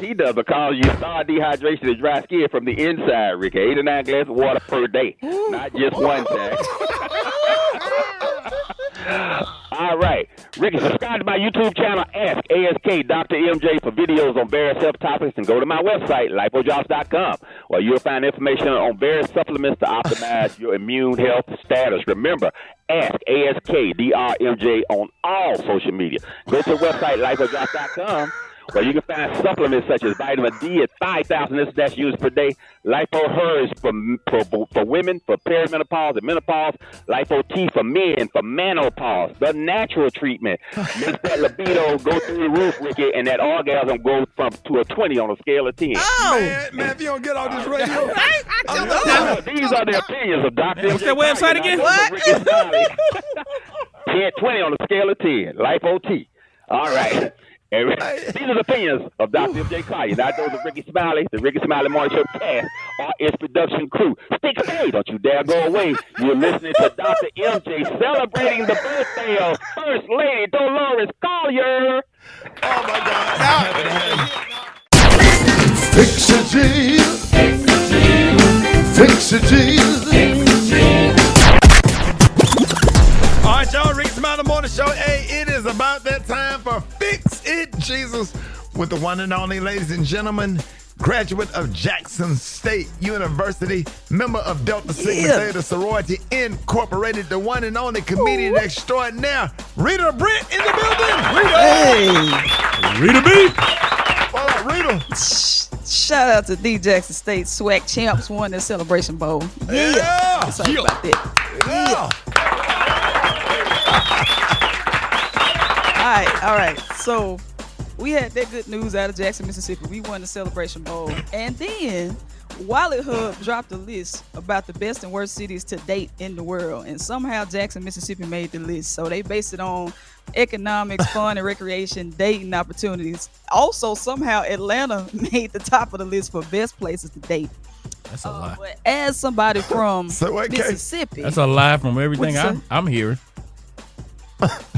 He does because you start dehydration and dry skin from the inside, Ricky. 8 or 9 glasses of water per day, not just one time. All right. Ricky, subscribe to my YouTube channel, Ask ASK Dr. MJ, for videos on various health topics, and go to my website, lipojobs.com, where you'll find information on various supplements to optimize your immune health status. Remember, Ask ASK Dr. MJ on all social media. Go to the website, lipojobs.com, where you can find supplements such as vitamin D at 5,000 IU per day, Lipo-Hers for women, for perimenopause and menopause, Lipo-T for men, for menopause, the natural treatment. Makes that libido go through the roof, Ricky, and that orgasm goes to a 20 on a scale of 10. Oh! Man, if you don't get on this radio. These are the opinions of Dr. What's that website again? What? 20 on a scale of 10, Lipo-T. All right. These are the opinions of Dr. MJ Collier, not those of Rickey Smiley, the Rickey Smiley Morning Show cast, or its production crew. Stick stay, don't you dare go away. You're listening to Dr. MJ celebrating the birthday of First Lady Dolores Collier. Oh, my God. Fix it, Jesus. Fix it, Jesus. All right, y'all, Rickey Smiley Morning Show. Hey, it is about that time for Fix It, Jesus, with the one and only, ladies and gentlemen, graduate of Jackson State University, member of Delta Sigma Theta Sorority Incorporated, the one and only comedian extraordinaire, Rita Brent in the building. Rita! Hey! Rita B! What up, Rita? Shout out to D Jackson State SWAC champs, won their Celebration Bowl. Yeah! Excited about that. Yeah! All right. So we had that good news out of Jackson, Mississippi. We won the Celebration Bowl. And then Wallet Hub dropped a list about the best and worst cities to date in the world. And somehow Jackson, Mississippi made the list. So they based it on economics, fun and recreation, dating opportunities. Also, somehow Atlanta made the top of the list for best places to date. That's a lie. But as somebody from Mississippi. That's a lie from everything I'm hearing.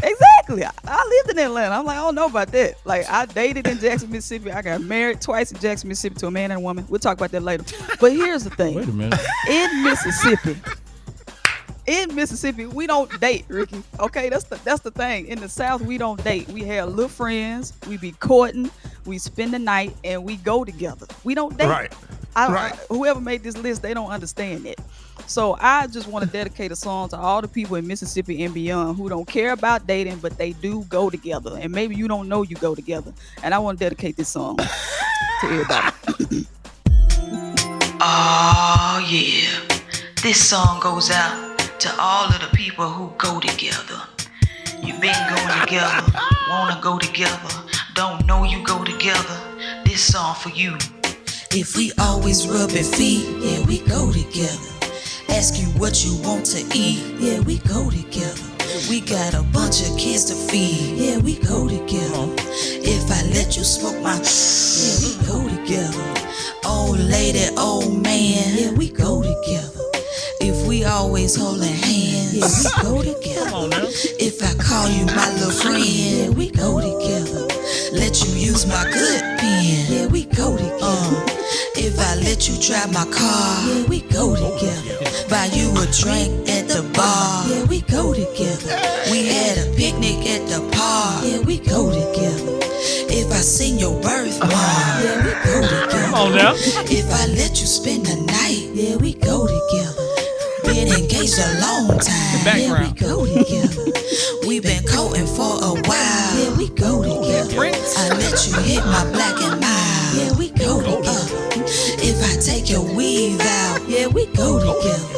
Exactly. I lived in Atlanta. I'm like, I don't know about that. Like, I dated in Jackson, Mississippi. I got married twice in Jackson, Mississippi to a man and a woman. We'll talk about that later. But here's the thing. Wait a minute. In Mississippi, we don't date, Ricky. Okay, that's the thing. In the South, we don't date. We have little friends. We be courting. We spend the night, and we go together. We don't date. Right. Whoever made this list, they don't understand it. So I just want to dedicate a song to all the people in Mississippi and beyond who don't care about dating, but they do go together. And maybe you don't know you go together. And I want to dedicate this song to everybody. Oh, yeah. This song goes out to all of the people who go together. You been going together, wanna go together, don't know you go together. This song for you. If we always rubbing feet, yeah, we go together. Ask you what you want to eat, yeah, we go together. We got a bunch of kids to feed, yeah, we go together. If I let you smoke my, yeah, we go together. Old lady, old man, yeah, we go together. If we always holding hands, yeah, we go together. Come on now. If I call you my little friend, yeah, we go together. Let you use my good pen, yeah, we go together. If I let you drive my car, yeah, we go together. Buy you a drink at the bar, yeah, we go together. We had a picnic at the park, yeah, we go together. If I sing your birthmark, yeah, we go together. Come on now. If I let you spend the night, yeah, we go together. Been engaged a long time, yeah, we go together. We been courting for a while, yeah, we go together. I let you hit my black and mild, yeah, we go together. If I take your weave out, yeah, we go together.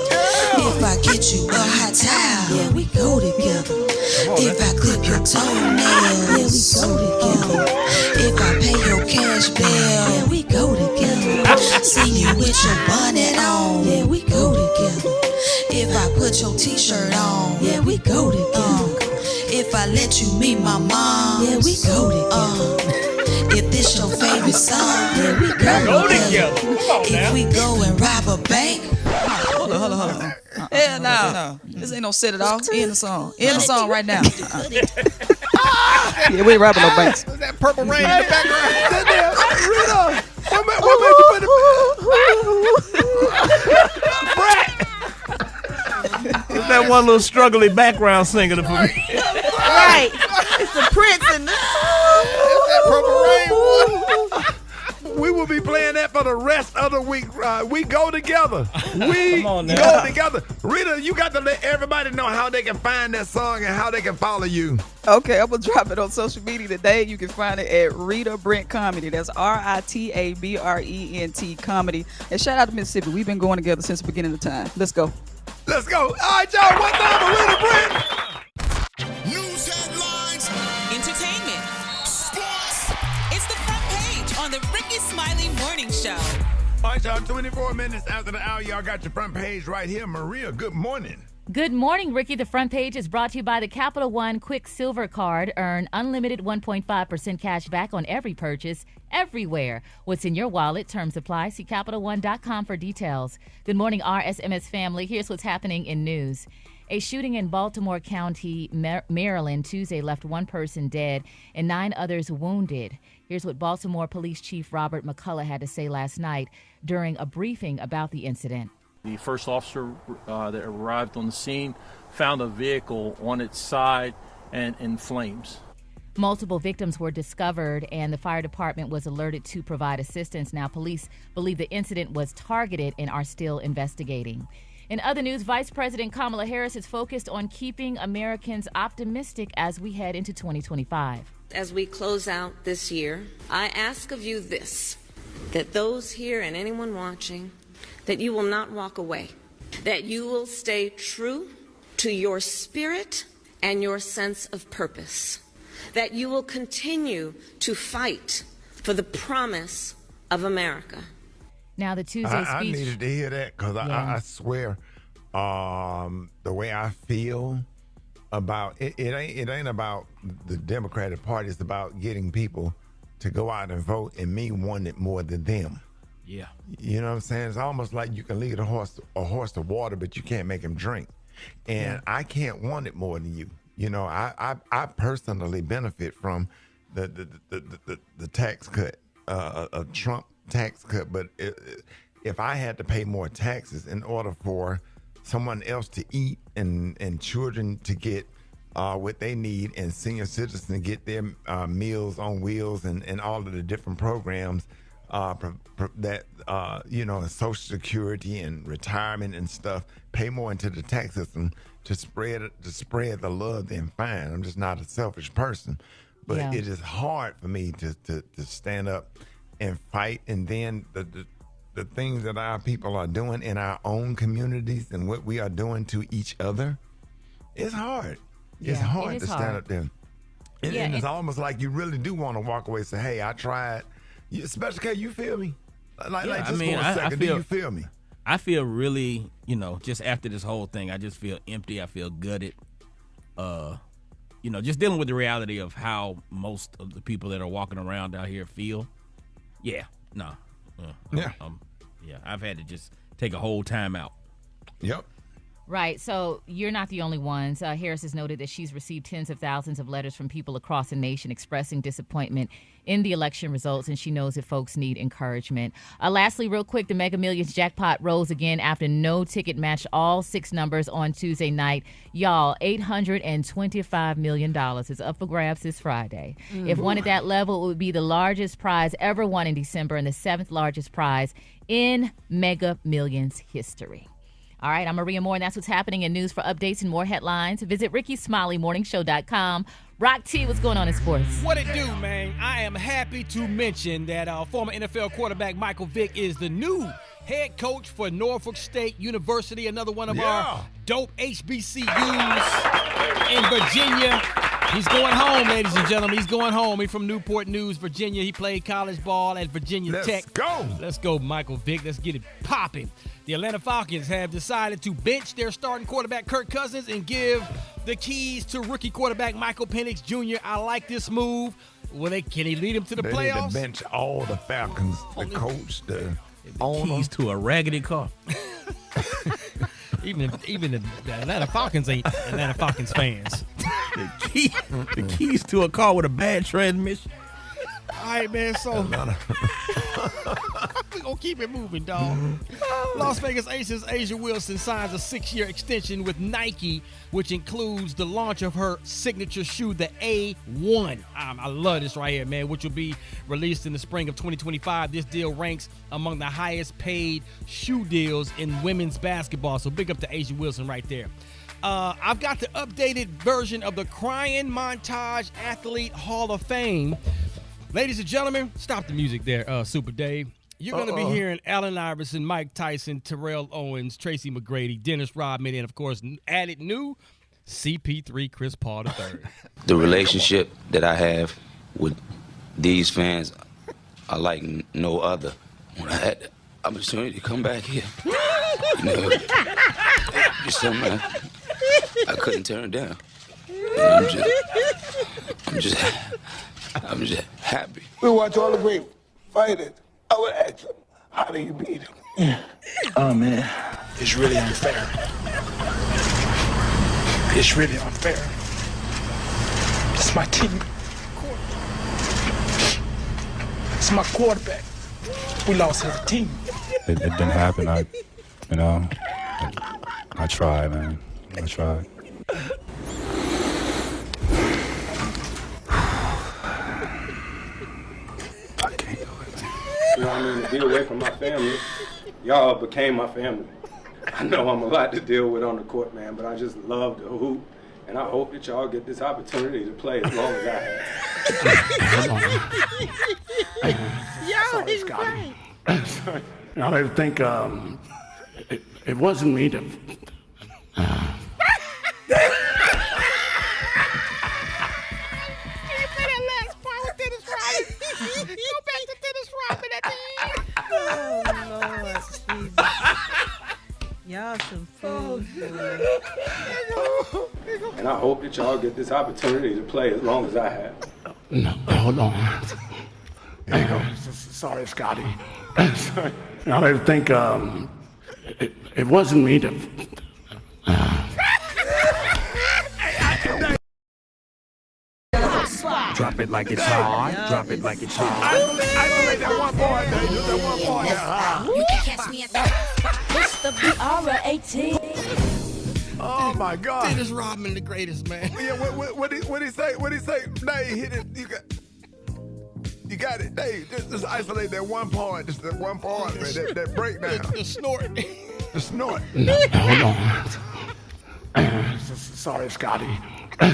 If I get you a hot towel, Yeah, we go together. If I clip your toenails, yeah, we go together. If I pay your cash bill, yeah, we go together. See you with your bonnet on, yeah, we go together. If I put your t-shirt on, yeah, we go together. If I let you meet my mom, yeah, we go together. If this your favorite song, yeah, we go together. If we go and rob a bank. Hold on. Hell no. This ain't no set it off. End the song. End the song right now. Yeah, we ain't robbing no banks. That purple rain in the background. Rita! What made you put Brat! It's that one little struggling background singer for me. Right. It's the Prince and It's that purple rain, boy. We will be playing that for the rest of the week. We go together. We go together. Rita, you got to let everybody know how they can find that song and how they can follow you. Okay, I'm going to drop it on social media today. You can find it at Rita Brent Comedy. That's RITABRENT Comedy. And shout out to Mississippi. We've been going together since the beginning of time. Let's go. Let's go. All right, y'all. One time for Rita Brent. News headlines. Entertainment. Sports. It's the front page on the Rickey Smiley Morning Show. All right, y'all. 24 minutes after the hour, y'all got your front page right here. Maria, good morning. Good morning, Ricky. The front page is brought to you by the Capital One Quick Silver Card. Earn unlimited 1.5% cash back on every purchase, everywhere. What's in your wallet? Terms apply. See CapitalOne.com for details. Good morning, RSMS family. Here's what's happening in news. A shooting in Baltimore County, Maryland, Tuesday left one person dead and 9 others wounded. Here's what Baltimore Police Chief Robert McCullough had to say last night during a briefing about the incident. The first officer that arrived on the scene found a vehicle on its side and in flames. Multiple victims were discovered, and the fire department was alerted to provide assistance. Now, police believe the incident was targeted and are still investigating. In other news, Vice President Kamala Harris is focused on keeping Americans optimistic as we head into 2025. As we close out this year, I ask of you this, that those here and anyone watching, that you will not walk away, that you will stay true to your spirit and your sense of purpose, that you will continue to fight for the promise of America. Now, the Tuesday speech. I needed to hear that because I swear the way I feel about it ain't about the Democratic Party. It's about getting people to go out and vote, and me wanting it more than them. Yeah. You know what I'm saying? It's almost like you can lead a horse to water, but you can't make him drink. And I can't want it more than you. You know, I personally benefit from the tax cut, a Trump tax cut. But if I had to pay more taxes in order for someone else to eat and children to get what they need and senior citizens to get their meals on wheels and all of the different programs that Social Security and retirement and stuff, pay more into the tax system to spread the love, then fine. I'm just not a selfish person, but it is hard for me to stand up and fight. And then the things that our people are doing in our own communities and what we are doing to each other, it's hard. It's hard to stand up there. And it's almost like you really do want to walk away and say, hey, I tried. Special K, you feel me? Like just for a second, do you feel me? I feel really, just after this whole thing, I just feel empty. I feel gutted. Just dealing with the reality of how most of the people that are walking around out here feel. Yeah, no. I've had to just take a whole time out. Yep. Right. So you're not the only ones. Harris has noted that she's received tens of thousands of letters from people across the nation expressing disappointment in the election results, and she knows that folks need encouragement. Lastly, real quick, the Mega Millions jackpot rose again after no ticket matched all 6 numbers on Tuesday night. Y'all, $825 million is up for grabs this Friday. If won at that level, it would be the largest prize ever won in December and the 7th largest prize in Mega Millions history. All right, I'm Maria Moore, and that's what's happening in news. For updates and more headlines, visit RickeySmileyMorningShow.com. Rock T, what's going on in sports? What it do, man? I am happy to mention that former NFL quarterback Michael Vick is the new head coach for Norfolk State University, another one of our dope HBCUs in Virginia. He's going home, ladies and gentlemen. He's going home. He's from Newport News, Virginia. He played college ball at Virginia Tech. Let's go, Michael Vick. Let's get it popping. The Atlanta Falcons have decided to bench their starting quarterback, Kirk Cousins, and give the keys to rookie quarterback Michael Penix Jr. I like this move. Can he lead him to the playoffs? They need to bench all the Falcons, the coach, the keys to a raggedy car. Even the Atlanta Falcons ain't Atlanta Falcons fans. The keys to a car with a bad transmission. All right, man, so we're going to keep it moving, dog. Las Vegas Aces Asia Wilson signs a 6-year extension with Nike, which includes the launch of her signature shoe, the A1. I love this right here, man, which will be released in the spring of 2025. This deal ranks among the highest paid shoe deals in women's basketball, so big up to Asia Wilson right there. I've got the updated version of the Crying Montage Athlete Hall of Fame. Ladies and gentlemen, stop the music there, Super Dave. You're going to be hearing Allen Iverson, Mike Tyson, Terrell Owens, Tracy McGrady, Dennis Rodman, and, of course, added new CP3 Chris Paul III. The relationship that I have with these fans are like no other. When I had the opportunity to come back here, just something I couldn't turn down. I'm just happy. We watch all the great fighters. I would ask them, how do you beat them? Oh, man, it's really unfair. It's really unfair. It's my team. It's my quarterback. We lost as a team. It didn't happen. I tried, man. I tried. You know what I mean? To be away from my family, y'all became my family. I know I'm a lot to deal with on the court, man, but I just love the hoop, and I hope that y'all get this opportunity to play as long as I have. Yo, he's right. I don't think it wasn't me that. Oh, Lord, Jesus. Y'all some fools. And I hope that y'all get this opportunity to play as long as I have. No, hold on. There you go. Sorry, Scotty. Sorry. I don't think it wasn't me that. Drop it like it's hot. Drop it like it's hot. I believe that one part. That one part. You can catch me at the It's the BR18. Oh my God! Dennis Rodman, the greatest, man. Yeah, what he say? What he say? Dave, hit it. You got it, Dave. Just isolate that one part. Just that one part, man. That breakdown. The snort. The snort. No, hold on. Sorry, Scotty.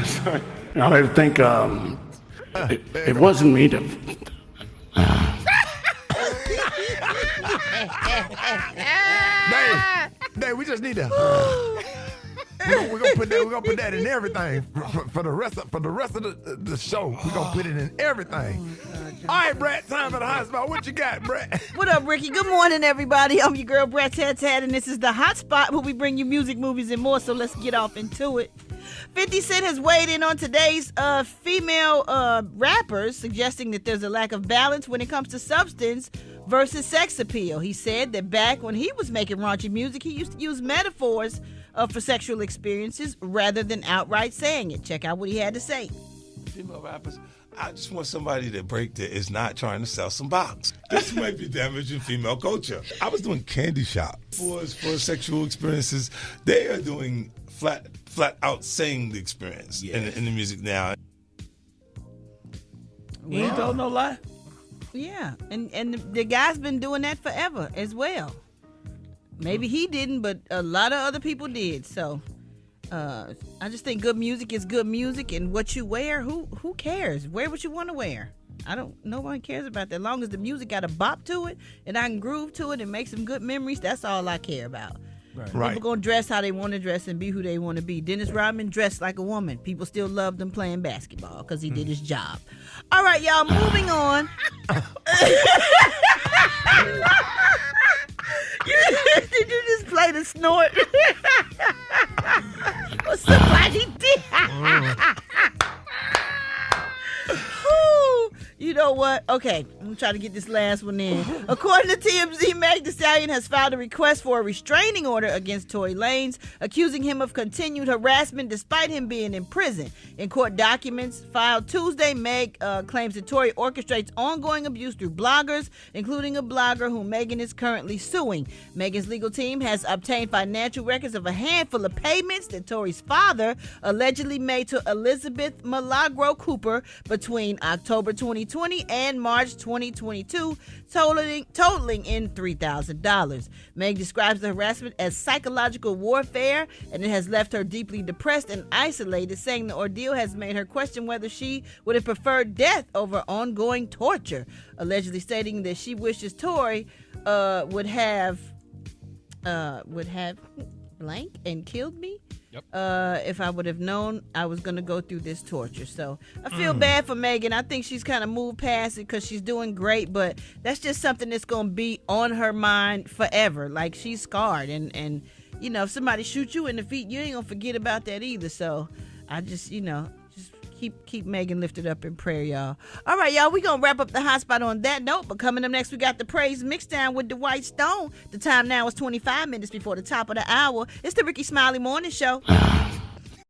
Sorry. I don't think it wasn't me that. Dave, we just need to. We're gonna put that in everything for the rest of the show. We're gonna put it in everything. All right, Brat, time for the hot spot. What you got, Brat? What up, Ricky? Good morning, everybody. I'm your girl, Brat Tat, and this is the hot spot where we bring you music, movies, and more. So let's get off into it. 50 Cent has weighed in on today's female rappers, suggesting that there's a lack of balance when it comes to substance versus sex appeal. He said that back when he was making raunchy music, he used to use metaphors for sexual experiences rather than outright saying it. Check out what he had to say. Female rappers, I just want somebody to break that is not trying to sell some box. This might be damaging female culture. I was doing candy shop for sexual experiences. They are doing flat out saying the experience in the music now. You ain't told no lie. Yeah, and the guy's been doing that forever as well. Maybe he didn't, but a lot of other people did. So I just think good music is good music, and what you wear, who cares? Wear what you want to wear. Nobody cares about that. As long as the music got a bop to it and I can groove to it and make some good memories, that's all I care about. Right. People gonna dress how they want to dress and be who they want to be. Dennis Rodman dressed like a woman. People still loved him playing basketball because he did his job. All right, y'all, moving on. Did you just play the snort? Or somebody did. You know what? Okay, I'm going to try to get this last one in. According to TMZ, Meg Thee Stallion has filed a request for a restraining order against Tory Lanez, accusing him of continued harassment despite him being in prison. In court documents filed Tuesday, Meg claims that Tory orchestrates ongoing abuse through bloggers, including a blogger whom Megan is currently suing. Megan's legal team has obtained financial records of a handful of payments that Tory's father allegedly made to Elizabeth Milagro Cooper between October 2020 and March 2022, totaling in $3,000. Meg describes the harassment as psychological warfare, and it has left her deeply depressed and isolated, saying the ordeal has made her question whether she would have preferred death over ongoing torture, allegedly stating that she wishes Tory would have blank and killed me. Yep. If I would have known I was going to go through this torture. So I feel bad for Megan. I think she's kind of moved past it because she's doing great, but that's just something that's going to be on her mind forever. Like, she's scarred. And you know, if somebody shoots you in the feet, you ain't going to forget about that either. So I just, keep Megan lifted up in prayer, y'all. All right, y'all, we're going to wrap up the hot spot on that note. But coming up next, we got the Praise Mixdown with Dwight Stone. The time now is 25 minutes before the top of the hour. It's the Rickey Smiley Morning Show.